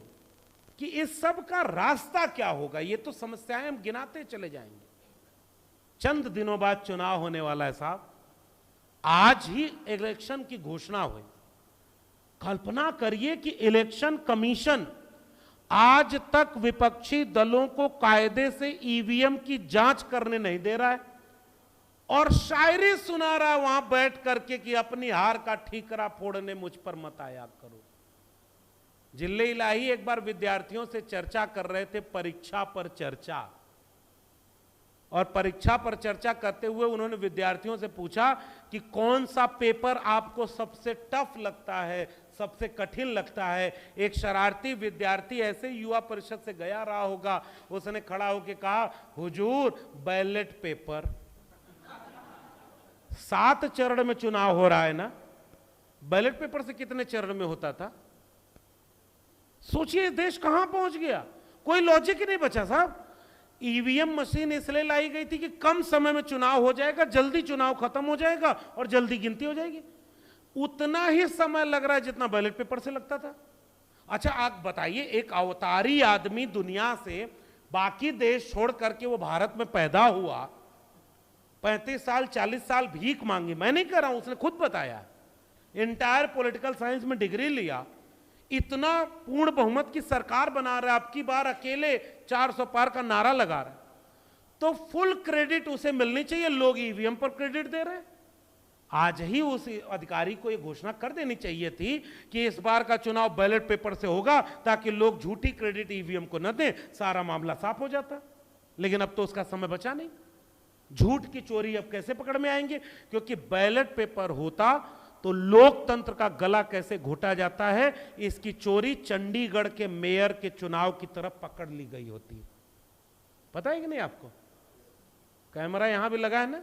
कि इस सब का रास्ता क्या होगा, ये तो समस्याएं हम गिनाते चले जाएंगे। चंद दिनों बाद चुनाव होने वाला है साहब, आज ही इलेक्शन की घोषणा हुई। कल्पना करिए कि इलेक्शन कमीशन आज तक विपक्षी दलों को कायदे से ईवीएम की जांच करने नहीं दे रहा है, और शायरी सुना रहा है वहां बैठ करके कि अपनी हार का ठीकरा फोड़ने मुझ पर मत आया करो। जिले इलाही एक बार विद्यार्थियों से चर्चा कर रहे थे, परीक्षा पर चर्चा, और परीक्षा पर चर्चा करते हुए उन्होंने विद्यार्थियों से पूछा कि कौन सा पेपर आपको सबसे टफ लगता है, सबसे कठिन लगता है। एक शरारती विद्यार्थी ऐसे युवा परिषद से गया रहा होगा, उसने खड़ा होकर कहा, हुजूर बैलेट पेपर। 7 चरण में चुनाव हो रहा है ना, बैलेट पेपर से कितने चरण में होता था? सोचिए देश कहां पहुंच गया, कोई लॉजिक ही नहीं बचा साहब। ईवीएम मशीन इसलिए लाई गई थी कि कम समय में चुनाव हो जाएगा, जल्दी चुनाव खत्म हो जाएगा और जल्दी गिनती हो जाएगी। उतना ही समय लग रहा है जितना बैलेट पेपर से लगता था। अच्छा आप बताइए, एक अवतारी आदमी दुनिया से बाकी देश छोड़ करके वो भारत में पैदा हुआ, 35 साल 40 साल भीख मांगी, मैं नहीं कर रहा हूं, उसने खुद बताया, इंटायर पॉलिटिकल साइंस में डिग्री लिया, इतना पूर्ण बहुमत की सरकार बना रहा है, अब की बार अकेले 400 पार का नारा लगा रहा है, तो फुल क्रेडिट उसे मिलनी चाहिए। लोग ईवीएम पर क्रेडिट दे रहे हैं। आज ही उस अधिकारी को यह घोषणा कर देनी चाहिए थी कि इस बार का चुनाव बैलेट पेपर से होगा, ताकि लोग झूठी क्रेडिट ईवीएम को न दें, सारा मामला साफ हो जाता। लेकिन अब तो उसका समय बचा नहीं। झूठ की चोरी अब कैसे पकड़ में आएंगे? क्योंकि बैलेट पेपर होता तो लोकतंत्र का गला कैसे घोटा जाता है, इसकी चोरी चंडीगढ़ के मेयर के चुनाव की तरफ पकड़ ली गई होती है। पता है कि नहीं आपको? कैमरा यहां भी लगा है ना।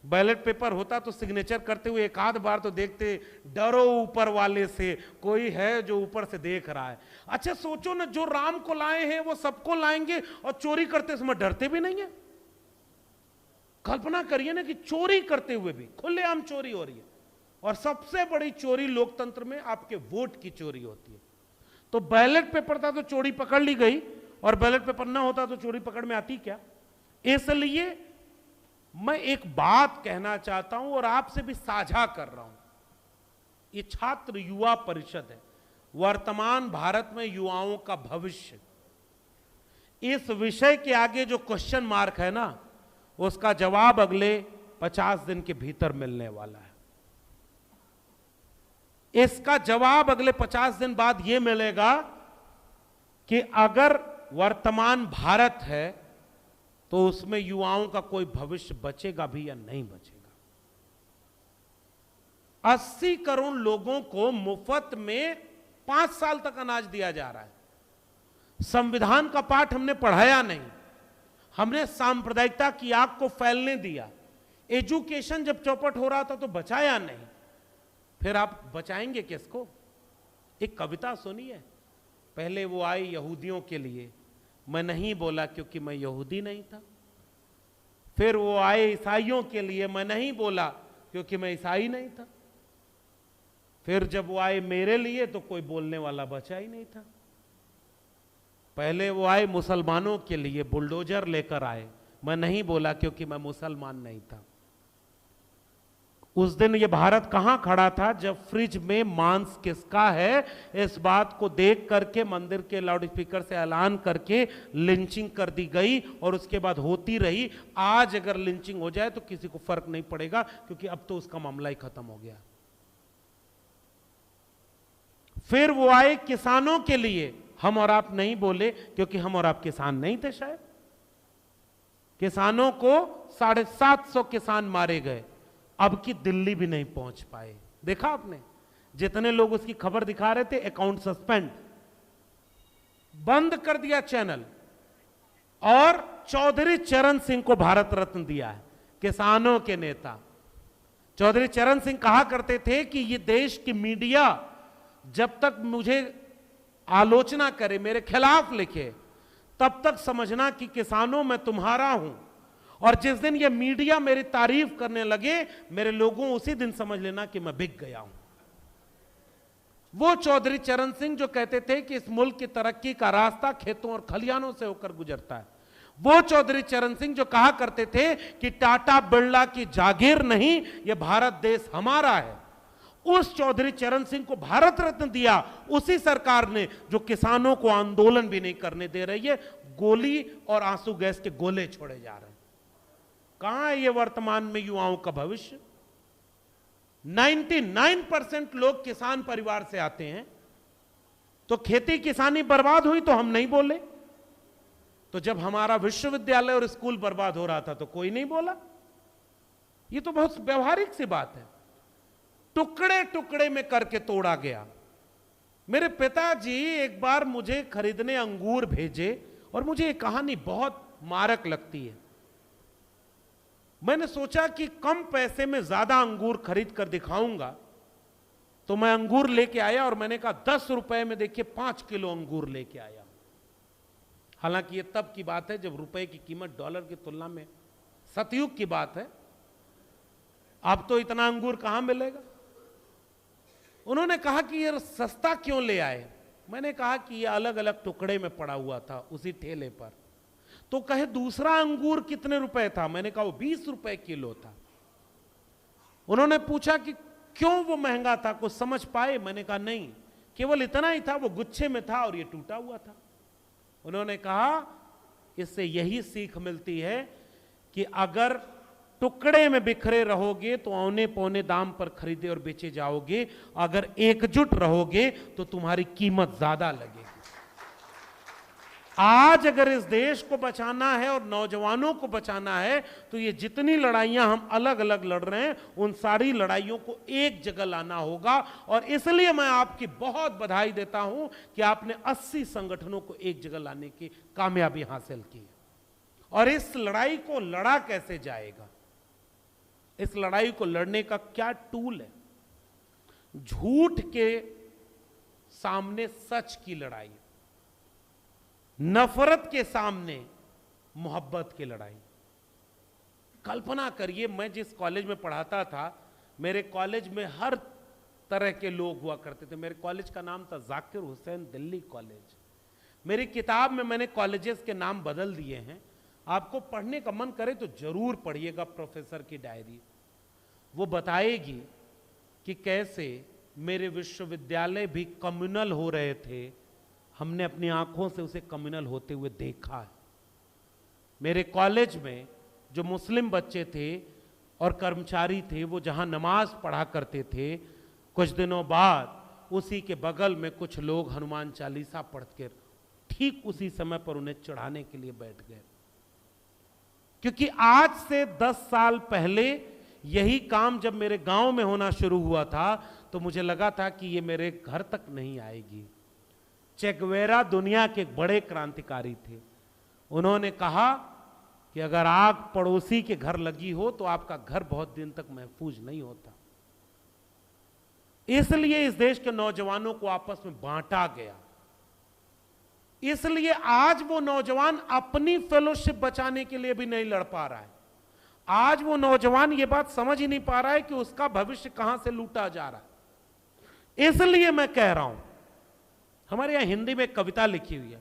बैलेट पेपर होता तो सिग्नेचर करते हुए एक आध बार तो देखते, डरो ऊपर वाले से, कोई है जो ऊपर से देख रहा है। अच्छा सोचो ना, जो राम को लाए हैं वो सबको लाएंगे, और चोरी करते समय डरते भी नहीं है। कल्पना करिए ना कि चोरी करते हुए भी खुलेआम चोरी हो रही है, और सबसे बड़ी चोरी लोकतंत्र में आपके वोट की चोरी होती है। तो बैलेट पेपर था तो चोरी पकड़ ली गई, और बैलेट पेपर ना होता तो चोरी पकड़ में आती क्या? इसलिए मैं एक बात कहना चाहता हूं और आपसे भी साझा कर रहा हूं। ये छात्र युवा परिषद है, वर्तमान भारत में युवाओं का भविष्य। इस विषय के आगे जो क्वेश्चन मार्क है ना, उसका जवाब अगले 50 दिन के भीतर मिलने वाला है। इसका जवाब अगले 50 दिन बाद यह मिलेगा कि अगर वर्तमान भारत है तो उसमें युवाओं का कोई भविष्य बचेगा भी या नहीं बचेगा। 80 करोड़ लोगों को मुफ्त में 5 साल तक अनाज दिया जा रहा है। संविधान का पाठ हमने पढ़ाया नहीं, हमने सांप्रदायिकता की आग को फैलने दिया। एजुकेशन जब चौपट हो रहा था तो बचाया नहीं, फिर आप बचाएंगे किसको? एक कविता सुनिए, पहले वो आई यहूदियों के लिए, मैं नहीं बोला क्योंकि मैं यहूदी नहीं था। फिर वो आए ईसाइयों के लिए, मैं नहीं बोला क्योंकि मैं ईसाई नहीं था। फिर जब वो आए मेरे लिए तो कोई बोलने वाला बचा ही नहीं था। पहले वो आए मुसलमानों के लिए, बुलडोजर लेकर आए, मैं नहीं बोला क्योंकि मैं मुसलमान नहीं था। उस दिन ये भारत कहां खड़ा था जब फ्रिज में मांस किसका है इस बात को देख करके मंदिर के लाउडस्पीकर से ऐलान करके लिंचिंग कर दी गई, और उसके बाद होती रही। आज अगर लिंचिंग हो जाए तो किसी को फर्क नहीं पड़ेगा, क्योंकि अब तो उसका मामला ही खत्म हो गया। फिर वो आए किसानों के लिए, हम और आप नहीं बोले क्योंकि हम और आप किसान नहीं थे। शायद किसानों को 750 किसान मारे गए, अब की दिल्ली भी नहीं पहुंच पाए। देखा आपने, जितने लोग उसकी खबर दिखा रहे थे, अकाउंट सस्पेंड, बंद कर दिया चैनल। और चौधरी चरण सिंह को भारत रत्न दिया है, किसानों के नेता। चौधरी चरण सिंह कहा करते थे कि ये देश की मीडिया जब तक मुझे आलोचना करे, मेरे खिलाफ लिखे, तब तक समझना कि किसानों में तुम्हारा हूं, और जिस दिन ये मीडिया मेरी तारीफ करने लगे मेरे लोगों, उसी दिन समझ लेना कि मैं बिक गया हूं। वो चौधरी चरण सिंह जो कहते थे कि इस मुल्क की तरक्की का रास्ता खेतों और खलिहानों से होकर गुजरता है। वो चौधरी चरण सिंह जो कहा करते थे कि टाटा बिरला की जागीर नहीं, ये भारत देश हमारा है। उस चौधरी चरण सिंह को भारत रत्न दिया उसी सरकार ने जो किसानों को आंदोलन भी नहीं करने दे रही है, गोली और आंसू गैस के गोले छोड़े जा रहे हैं। कहां है ये वर्तमान में युवाओं का भविष्य? 99% लोग किसान परिवार से आते हैं, तो खेती किसानी बर्बाद हुई तो हम नहीं बोले। तो जब हमारा विश्वविद्यालय और स्कूल बर्बाद हो रहा था तो कोई नहीं बोला। ये तो बहुत व्यवहारिक सी बात है। टुकड़े टुकड़े में करके तोड़ा गया। मेरे पिताजी एक बार मुझे खरीदने अंगूर भेजे, और मुझे ये कहानी बहुत मारक लगती है। मैंने सोचा कि कम पैसे में ज्यादा अंगूर खरीद कर दिखाऊंगा, तो मैं अंगूर लेके आया और मैंने कहा 10 रुपए में देखिए 5 किलो अंगूर लेके आया। हालांकि ये तब की बात है जब रुपए की कीमत डॉलर की तुलना में, सतयुग की बात है, अब तो इतना अंगूर कहां मिलेगा। उन्होंने कहा कि ये सस्ता क्यों ले आए? मैंने कहा कि ये अलग अलग टुकड़े में पड़ा हुआ था उसी ठेले पर। तो कहे दूसरा अंगूर कितने रुपए था? मैंने कहा वो 20 रुपए किलो था। उन्होंने पूछा कि क्यों वो महंगा था, कुछ समझ पाए? मैंने कहा नहीं, केवल इतना ही था, वो गुच्छे में था और ये टूटा हुआ था। उन्होंने कहा इससे यही सीख मिलती है कि अगर टुकड़े में बिखरे रहोगे तो औने पौने दाम पर खरीदे और बेचे जाओगे, अगर एकजुट रहोगे तो तुम्हारी कीमत ज्यादा लगेगी। आज अगर इस देश को बचाना है और नौजवानों को बचाना है, तो ये जितनी लड़ाइयां हम अलग अलग लड़ रहे हैं, उन सारी लड़ाइयों को एक जगह लाना होगा। और इसलिए मैं आपकी बहुत बधाई देता हूं कि आपने 80 संगठनों को एक जगह लाने की कामयाबी हासिल की। और इस लड़ाई को लड़ा कैसे जाएगा? इस लड़ाई को लड़ने का क्या टूल है? झूठ के सामने सच की लड़ाई, नफरत के सामने मोहब्बत की लड़ाई। कल्पना करिए, मैं जिस कॉलेज में पढ़ाता था, मेरे कॉलेज में हर तरह के लोग हुआ करते थे। मेरे कॉलेज का नाम था जाकिर हुसैन दिल्ली कॉलेज। मेरी किताब में मैंने कॉलेजेस के नाम बदल दिए हैं। आपको पढ़ने का मन करे तो जरूर पढ़िएगा प्रोफेसर की डायरी। वो बताएगी कि कैसे मेरे विश्वविद्यालय भी कम्युनल हो रहे थे। हमने अपनी आंखों से उसे कम्युनल होते हुए देखा है। मेरे कॉलेज में जो मुस्लिम बच्चे थे और कर्मचारी थे, वो जहां नमाज पढ़ा करते थे, कुछ दिनों बाद उसी के बगल में कुछ लोग हनुमान चालीसा पढ़कर ठीक उसी समय पर उन्हें चढ़ाने के लिए बैठ गए। क्योंकि आज से 10 साल पहले यही काम जब मेरे गांव में होना शुरू हुआ था, तो मुझे लगा था कि ये मेरे घर तक नहीं आएगी। चेगवेरा दुनिया के बड़े क्रांतिकारी थे। उन्होंने कहा कि अगर आग पड़ोसी के घर लगी हो तो आपका घर बहुत दिन तक महफूज नहीं होता। इसलिए इस देश के नौजवानों को आपस में बांटा गया। इसलिए आज वो नौजवान अपनी फेलोशिप बचाने के लिए भी नहीं लड़ पा रहा है। आज वो नौजवान ये बात समझ ही नहीं पा रहा है कि उसका भविष्य कहां से लूटा जा रहा है। इसलिए मैं कह रहा हूं, हमारे यहां हिंदी में एक कविता लिखी हुई है,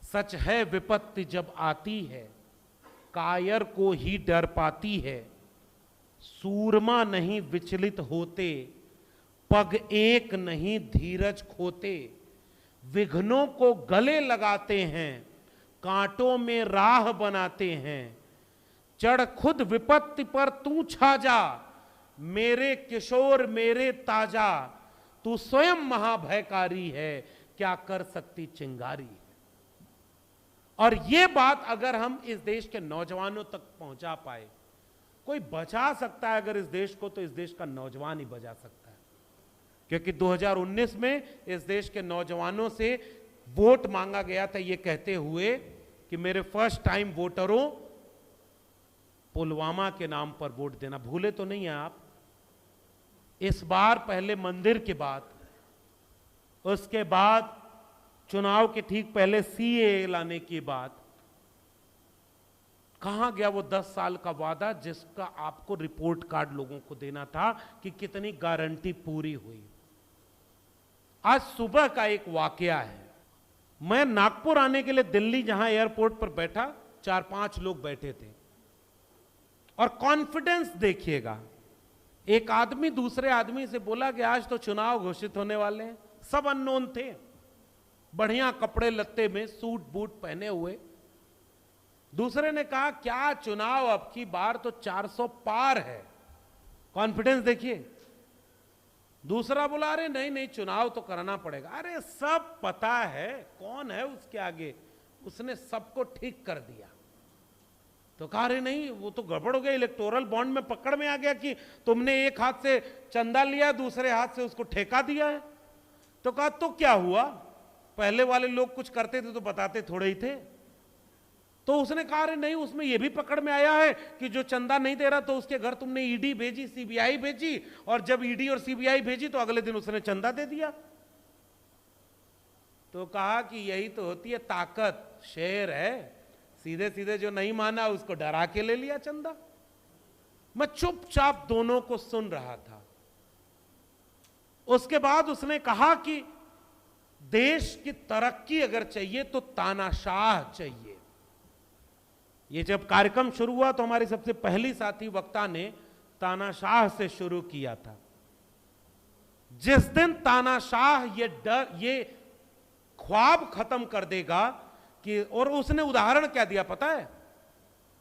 सच है विपत्ति जब आती है कायर को ही डर पाती है, सूरमा नहीं विचलित होते, पग एक नहीं धीरज खोते, विघ्नों को गले लगाते हैं, कांटों में राह बनाते हैं, चढ़ खुद विपत्ति पर तू छा जा, मेरे किशोर मेरे ताजा, तू स्वयं महाभयकारी है, क्या कर सकती चिंगारी है। और यह बात अगर हम इस देश के नौजवानों तक पहुंचा पाए, कोई बचा सकता है अगर इस देश को, तो इस देश का नौजवान ही बचा सकता है। क्योंकि 2019 में इस देश के नौजवानों से वोट मांगा गया था ये कहते हुए कि मेरे फर्स्ट टाइम वोटरों, पुलवामा के नाम पर वोट देना। भूले तो नहीं है आप? इस बार पहले मंदिर के बाद, उसके बाद चुनाव के ठीक पहले सीएए लाने की बात, कहां गया वो 10 साल का वादा जिसका आपको रिपोर्ट कार्ड लोगों को देना था कि कितनी गारंटी पूरी हुई। आज सुबह का एक वाकया है, मैं नागपुर आने के लिए दिल्ली जहां एयरपोर्ट पर बैठा, 4-5 लोग बैठे थे और कॉन्फिडेंस देखिएगा। एक आदमी दूसरे आदमी से बोला कि आज तो चुनाव घोषित होने वाले हैं। सब अननोन थे, बढ़िया कपड़े लत्ते में, सूट बूट पहने हुए। दूसरे ने कहा क्या चुनाव अब की बार तो 400 पार है, कॉन्फिडेंस देखिए। दूसरा बोला अरे नहीं नहीं चुनाव तो करना पड़ेगा। अरे सब पता है कौन है उसके आगे, उसने सबको ठीक कर दिया। तो कहा अरे नहीं वो तो गड़बड़ हो गया, इलेक्टोरल बॉन्ड में पकड़ में आ गया कि तुमने एक हाथ से चंदा लिया, दूसरे हाथ से उसको ठेका दिया है। तो कहा तो क्या हुआ, पहले वाले लोग कुछ करते थे तो बताते थोड़े ही थे। तो उसने कहा अरे नहीं उसमें यह भी पकड़ में आया है कि जो चंदा नहीं दे रहा तो उसके घर तुमने ईडी भेजी, सीबीआई भेजी, और जब ईडी और सीबीआई भेजी तो अगले दिन उसने चंदा दे दिया। तो कहा कि यही तो होती है ताकत, शेर है, सीधे सीधे जो नहीं माना उसको डरा के ले लिया चंदा। मैं चुपचाप दोनों को सुन रहा था। उसके बाद उसने कहा कि देश की तरक्की अगर चाहिए तो तानाशाह चाहिए। ये जब कार्यक्रम शुरू हुआ तो हमारी सबसे पहली साथी वक्ता ने तानाशाह से शुरू किया था। जिस दिन तानाशाह ये ख्वाब खत्म कर देगा कि, और उसने उदाहरण क्या दिया पता है,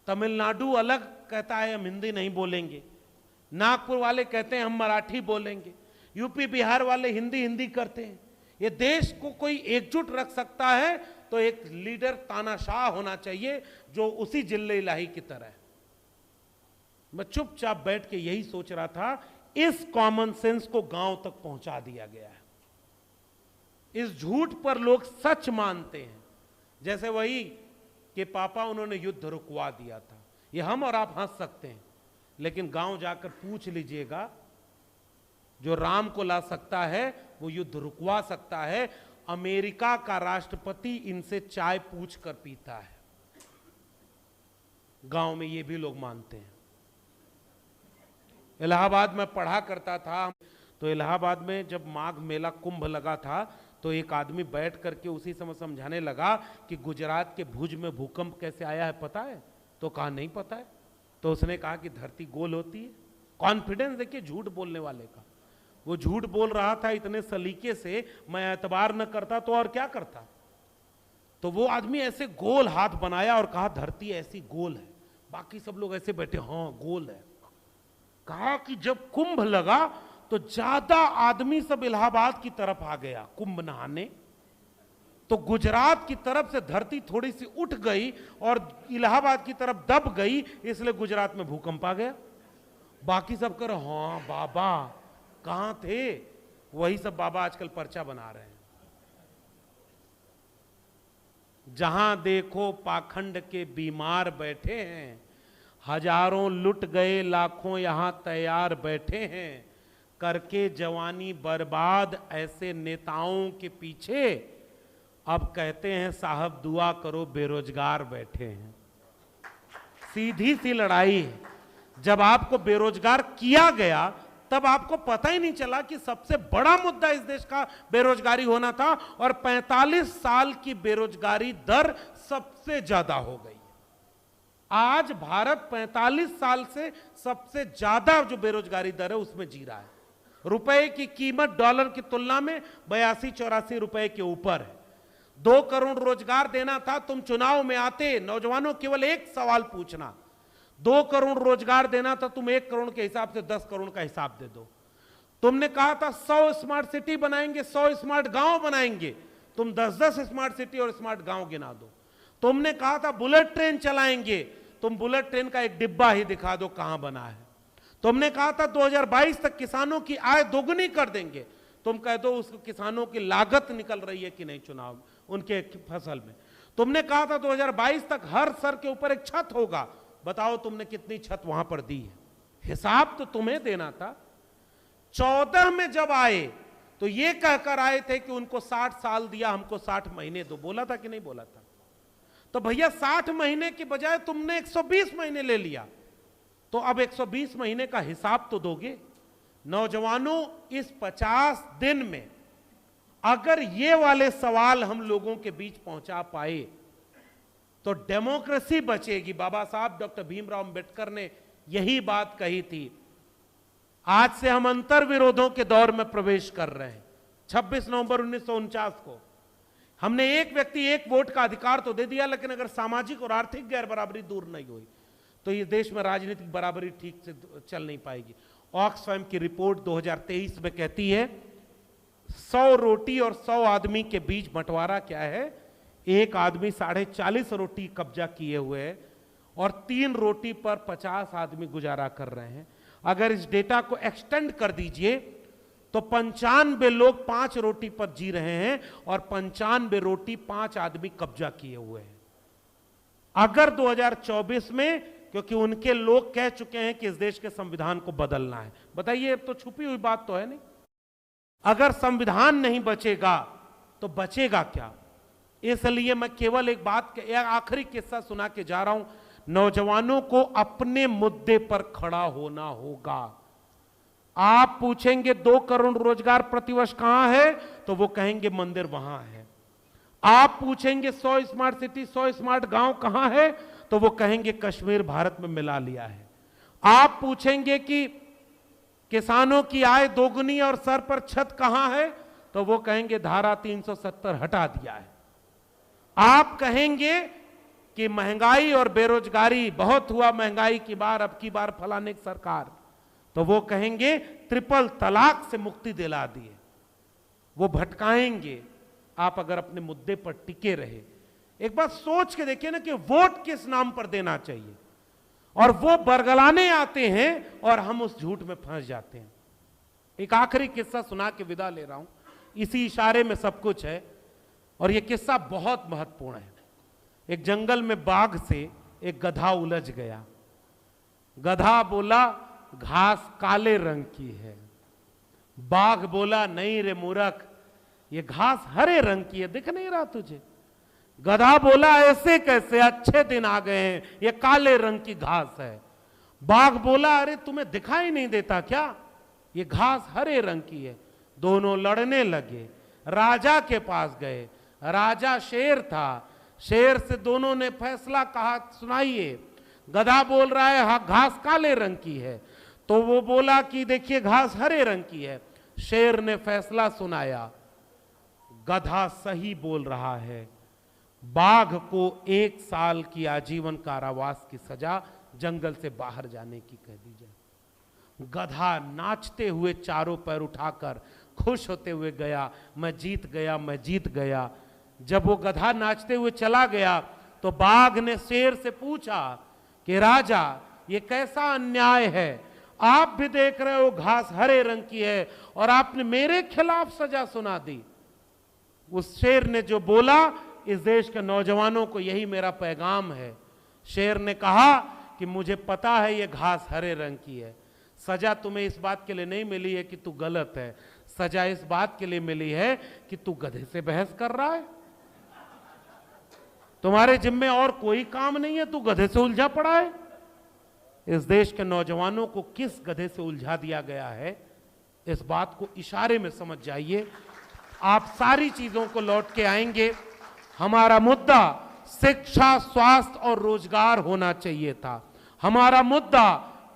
तमिलनाडु अलग कहता है हम हिंदी नहीं बोलेंगे, नागपुर वाले कहते हैं हम मराठी बोलेंगे, यूपी बिहार वाले हिंदी हिंदी करते हैं। ये देश को कोई एकजुट रख सकता है तो एक लीडर तानाशाह होना चाहिए जो उसी जिले इलाही की तरह है। मैं चुपचाप बैठ के यही सोच रहा था, इस कॉमन सेंस को गांव तक पहुंचा दिया गया है। इस झूठ पर लोग सच मानते हैं, जैसे वही कि पापा उन्होंने युद्ध रुकवा दिया था। ये हम और आप हंस सकते हैं, लेकिन गांव जाकर पूछ लीजिएगा, जो राम को ला सकता है वो युद्ध रुकवा सकता है। अमेरिका का राष्ट्रपति इनसे चाय पूछ कर पीता है। गांव में ये भी लोग मानते हैं। इलाहाबाद में पढ़ा करता था, तो इलाहाबाद में जब माघ मेला कुंभ लगा था तो एक आदमी बैठ करके उसी समय समझाने लगा कि गुजरात के भुज में भूकंप कैसे आया है पता है? तो कहा नहीं पता है। तो उसने कहा कि धरती गोल होती है। कॉन्फिडेंस देखिए झूठ बोलने वाले का। वो झूठ बोल रहा था इतने सलीके से, मैं एतबार न करता तो और क्या करता। तो वो आदमी ऐसे गोल हाथ बनाया और कहा धरती ऐसी गोल है। बाकी सब लोग ऐसे बैठे, हाँ गोल है। कहा कि जब कुंभ लगा तो ज्यादा आदमी सब इलाहाबाद की तरफ आ गया कुंभ नहाने, तो गुजरात की तरफ से धरती थोड़ी सी उठ गई और इलाहाबाद की तरफ दब गई, इसलिए गुजरात में भूकंप आ गया। बाकी सब कर हाँ बाबा कहां थे, वही सब बाबा आजकल पर्चा बना रहे हैं। जहां देखो पाखंड के बीमार बैठे हैं, हजारों लुट गए लाखों यहां तैयार बैठे हैं, करके जवानी बर्बाद ऐसे नेताओं के पीछे अब कहते हैं साहब दुआ करो बेरोजगार बैठे हैं। सीधी सी लड़ाई है। जब आपको बेरोजगार किया गया तब आपको पता ही नहीं चला कि सबसे बड़ा मुद्दा इस देश का बेरोजगारी होना था, और 45 साल की बेरोजगारी दर सबसे ज्यादा हो गई। आज भारत 45 साल से सबसे ज्यादा जो बेरोजगारी दर है उसमें जी रहा है। रुपए की कीमत डॉलर की तुलना में 82-84 रुपए के ऊपर है। 2 करोड़ रोजगार देना था, तुम चुनाव में आते नौजवानों केवल एक सवाल पूछना, 2 करोड़ रोजगार देना था, तुम 1 करोड़ के हिसाब से 10 करोड़ का हिसाब दे दो। तुमने कहा था 100 स्मार्ट सिटी बनाएंगे, 100 स्मार्ट गांव बनाएंगे, तुम 10-10 स्मार्ट सिटी और स्मार्ट गांव गिना दो। तुमने कहा था बुलेट ट्रेन चलाएंगे, तुम बुलेट ट्रेन का एक डिब्बा ही दिखा दो कहां बना है। तुमने कहा था 2022 तक किसानों की आय दोगुनी कर देंगे, तुम कह दो उस किसानों की लागत निकल रही है कि नहीं चुनाव में, उनके फसल में। तुमने कहा था 2022 तक हर सर के ऊपर एक छत होगा, बताओ तुमने कितनी छत वहां पर दी है? हिसाब तो तुम्हें देना था। 14 में जब आए तो ये कहकर आए थे कि उनको 60 साल दिया, हमको 60 महीने दो, बोला था कि नहीं बोला था? तो भैया 60 महीने की बजाय तुमने 120 महीने ले लिया, तो अब 120 महीने का हिसाब तो दोगे। नौजवानों, इस 50 दिन में अगर ये वाले सवाल हम लोगों के बीच पहुंचा पाए तो डेमोक्रेसी बचेगी। बाबा साहब डॉक्टर भीमराव अंबेडकर ने यही बात कही थी। आज से हम अंतर विरोधों के दौर में प्रवेश कर रहे हैं। 26 नवंबर 1949 को हमने एक व्यक्ति एक वोट का अधिकार तो दे दिया, लेकिन अगर सामाजिक और आर्थिक गैर बराबरी दूर नहीं हुई तो ये देश में राजनीतिक बराबरी ठीक से चल नहीं पाएगी। ऑक्सफैम की रिपोर्ट 2023 में कहती है 100 रोटी और 100 आदमी के बीच बंटवारा क्या है? एक आदमी 40.5 रोटी कब्जा किए हुए है और 3 रोटी पर 50 आदमी गुजारा कर रहे हैं। अगर इस डेटा को एक्सटेंड कर दीजिए तो 95 लोग 5 रोटी पर जी रहे हैं और 95 रोटी 5 आदमी कब्जा किए हुए हैं। अगर 2024 में, क्योंकि उनके लोग कह चुके हैं कि इस देश के संविधान को बदलना है, बताइए, अब तो छुपी हुई बात तो है नहीं। अगर संविधान नहीं बचेगा तो बचेगा क्या? इसलिए मैं केवल एक बात, आखिरी किस्सा सुना के जा रहा हूं। नौजवानों को अपने मुद्दे पर खड़ा होना होगा। आप पूछेंगे 2 करोड़ रोजगार प्रतिवर्ष कहां है, तो वो कहेंगे मंदिर वहां है। आप पूछेंगे 100 स्मार्ट सिटी, 100 स्मार्ट गांव कहां है, तो वो कहेंगे कश्मीर भारत में मिला लिया है। आप पूछेंगे कि किसानों की आय दोगुनी और सर पर छत कहां है, तो वो कहेंगे धारा 370 हटा दिया है। आप कहेंगे कि महंगाई और बेरोजगारी बहुत हुआ, महंगाई की बार, अब की बार फलाने की सरकार, तो वो कहेंगे ट्रिपल तलाक से मुक्ति दिला दिए। वो भटकाएंगे आप अगर अपने मुद्दे पर टिके रहे। एक बात सोच के देखिए ना कि वोट किस नाम पर देना चाहिए, और वो बरगलाने आते हैं और हम उस झूठ में फंस जाते हैं। एक आखिरी किस्सा सुना के विदा ले रहा हूं, इसी इशारे में सब कुछ है, और यह किस्सा बहुत महत्वपूर्ण है। एक जंगल में बाघ से एक गधा उलझ गया। गधा बोला घास काले रंग की है। बाघ बोला नहीं रे मूर्ख, ये घास हरे रंग की है, दिख नहीं रहा तुझे? गधा बोला ऐसे कैसे, अच्छे दिन आ गए हैं, ये काले रंग की घास है। बाघ बोला अरे तुम्हें दिखाई नहीं देता क्या, ये घास हरे रंग की है। दोनों लड़ने लगे, राजा के पास गए। राजा शेर था, शेर से दोनों ने फैसला कहा, सुनाइए। गधा बोल रहा है हाँ घास काले रंग की है, तो वो बोला कि देखिए घास हरे रंग की है। शेर ने फैसला सुनाया, गधा सही बोल रहा है, बाघ को 1 साल की आजीवन कारावास की सजा जंगल से बाहर जाने की कह दी जाए। गधा नाचते हुए चारों पैर उठाकर खुश होते हुए गया, मैं जीत गया, मैं जीत गया। जब वो गधा नाचते हुए चला गया तो बाघ ने शेर से पूछा कि राजा ये कैसा अन्याय है, आप भी देख रहे हो घास हरे रंग की है और आपने मेरे खिलाफ सजा सुना दी। उस शेर ने जो बोला, इस देश के नौजवानों को यही मेरा पैगाम है। शेर ने कहा कि मुझे पता है ये घास हरे रंग की है, सजा तुम्हें इस बात के लिए नहीं मिली है कि तू गलत है, सजा इस बात के लिए मिली है कि तू गधे से बहस कर रहा है, तुम्हारे जिम्मे और कोई काम नहीं है, तू गधे से उलझा पड़ा है। इस देश के नौजवानों को किस गधे से उलझा दिया गया है, इस बात को इशारे में समझ जाइए। आप सारी चीजों को लौट के आएंगे। हमारा मुद्दा शिक्षा, स्वास्थ्य और रोजगार होना चाहिए था। हमारा मुद्दा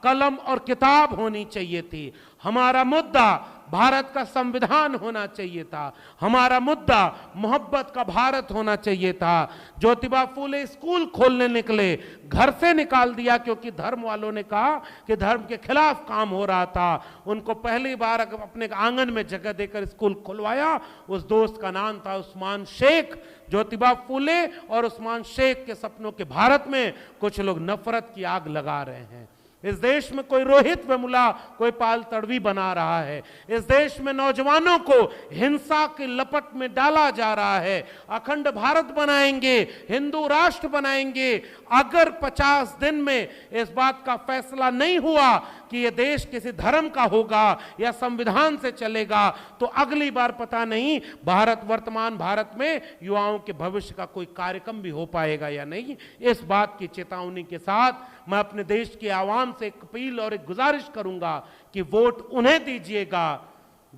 कलम और किताब होनी चाहिए थी। हमारा मुद्दा भारत का संविधान होना चाहिए था। हमारा मुद्दा मोहब्बत का भारत होना चाहिए था। ज्योतिबा फूले स्कूल खोलने निकले, घर से निकाल दिया क्योंकि धर्म वालों ने कहा कि धर्म के खिलाफ काम हो रहा था। उनको पहली बार अपने आंगन में जगह देकर स्कूल खुलवाया। उस दोस्त का नाम था उस्मान शेख। ज्योतिबा फूले और उस्मान शेख के सपनों के भारत में कुछ लोग नफरत की आग लगा रहे हैं। इस देश में कोई रोहित वेमुला, कोई पाल तड़वी बना रहा है। इस देश में नौजवानों को हिंसा की लपट में डाला जा रहा है। अखंड भारत बनाएंगे, हिंदू राष्ट्र बनाएंगे। अगर 50 दिन में इस बात का फैसला नहीं हुआ कि यह देश किसी धर्म का होगा या संविधान से चलेगा, तो अगली बार पता नहीं वर्तमान भारत में युवाओं के भविष्य का कोई कार्यक्रम भी हो पाएगा या नहीं। इस बात की चेतावनी के साथ मैं अपने देश की आवाम से एक अपील और एक गुजारिश करूंगा कि वोट उन्हें दीजिएगा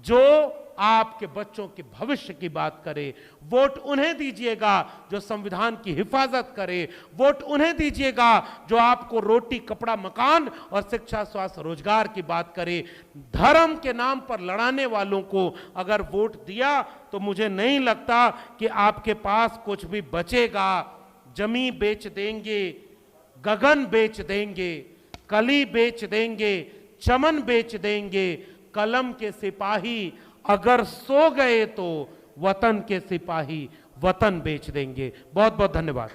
जो आपके बच्चों के भविष्य की बात करे। वोट उन्हें दीजिएगा जो संविधान की हिफाजत करे। वोट उन्हें दीजिएगा जो आपको रोटी, कपड़ा, मकान और शिक्षा, स्वास्थ्य, रोजगार की बात करे। धर्म के नाम पर लड़ाने वालों को अगर वोट दिया तो मुझे नहीं लगता कि आपके पास कुछ भी बचेगा। जमी बेच देंगे, गगन बेच देंगे, कली बेच देंगे, चमन बेच देंगे। कलम के सिपाही अगर सो गए तो वतन के सिपाही वतन बेच देंगे। बहुत बहुत धन्यवाद।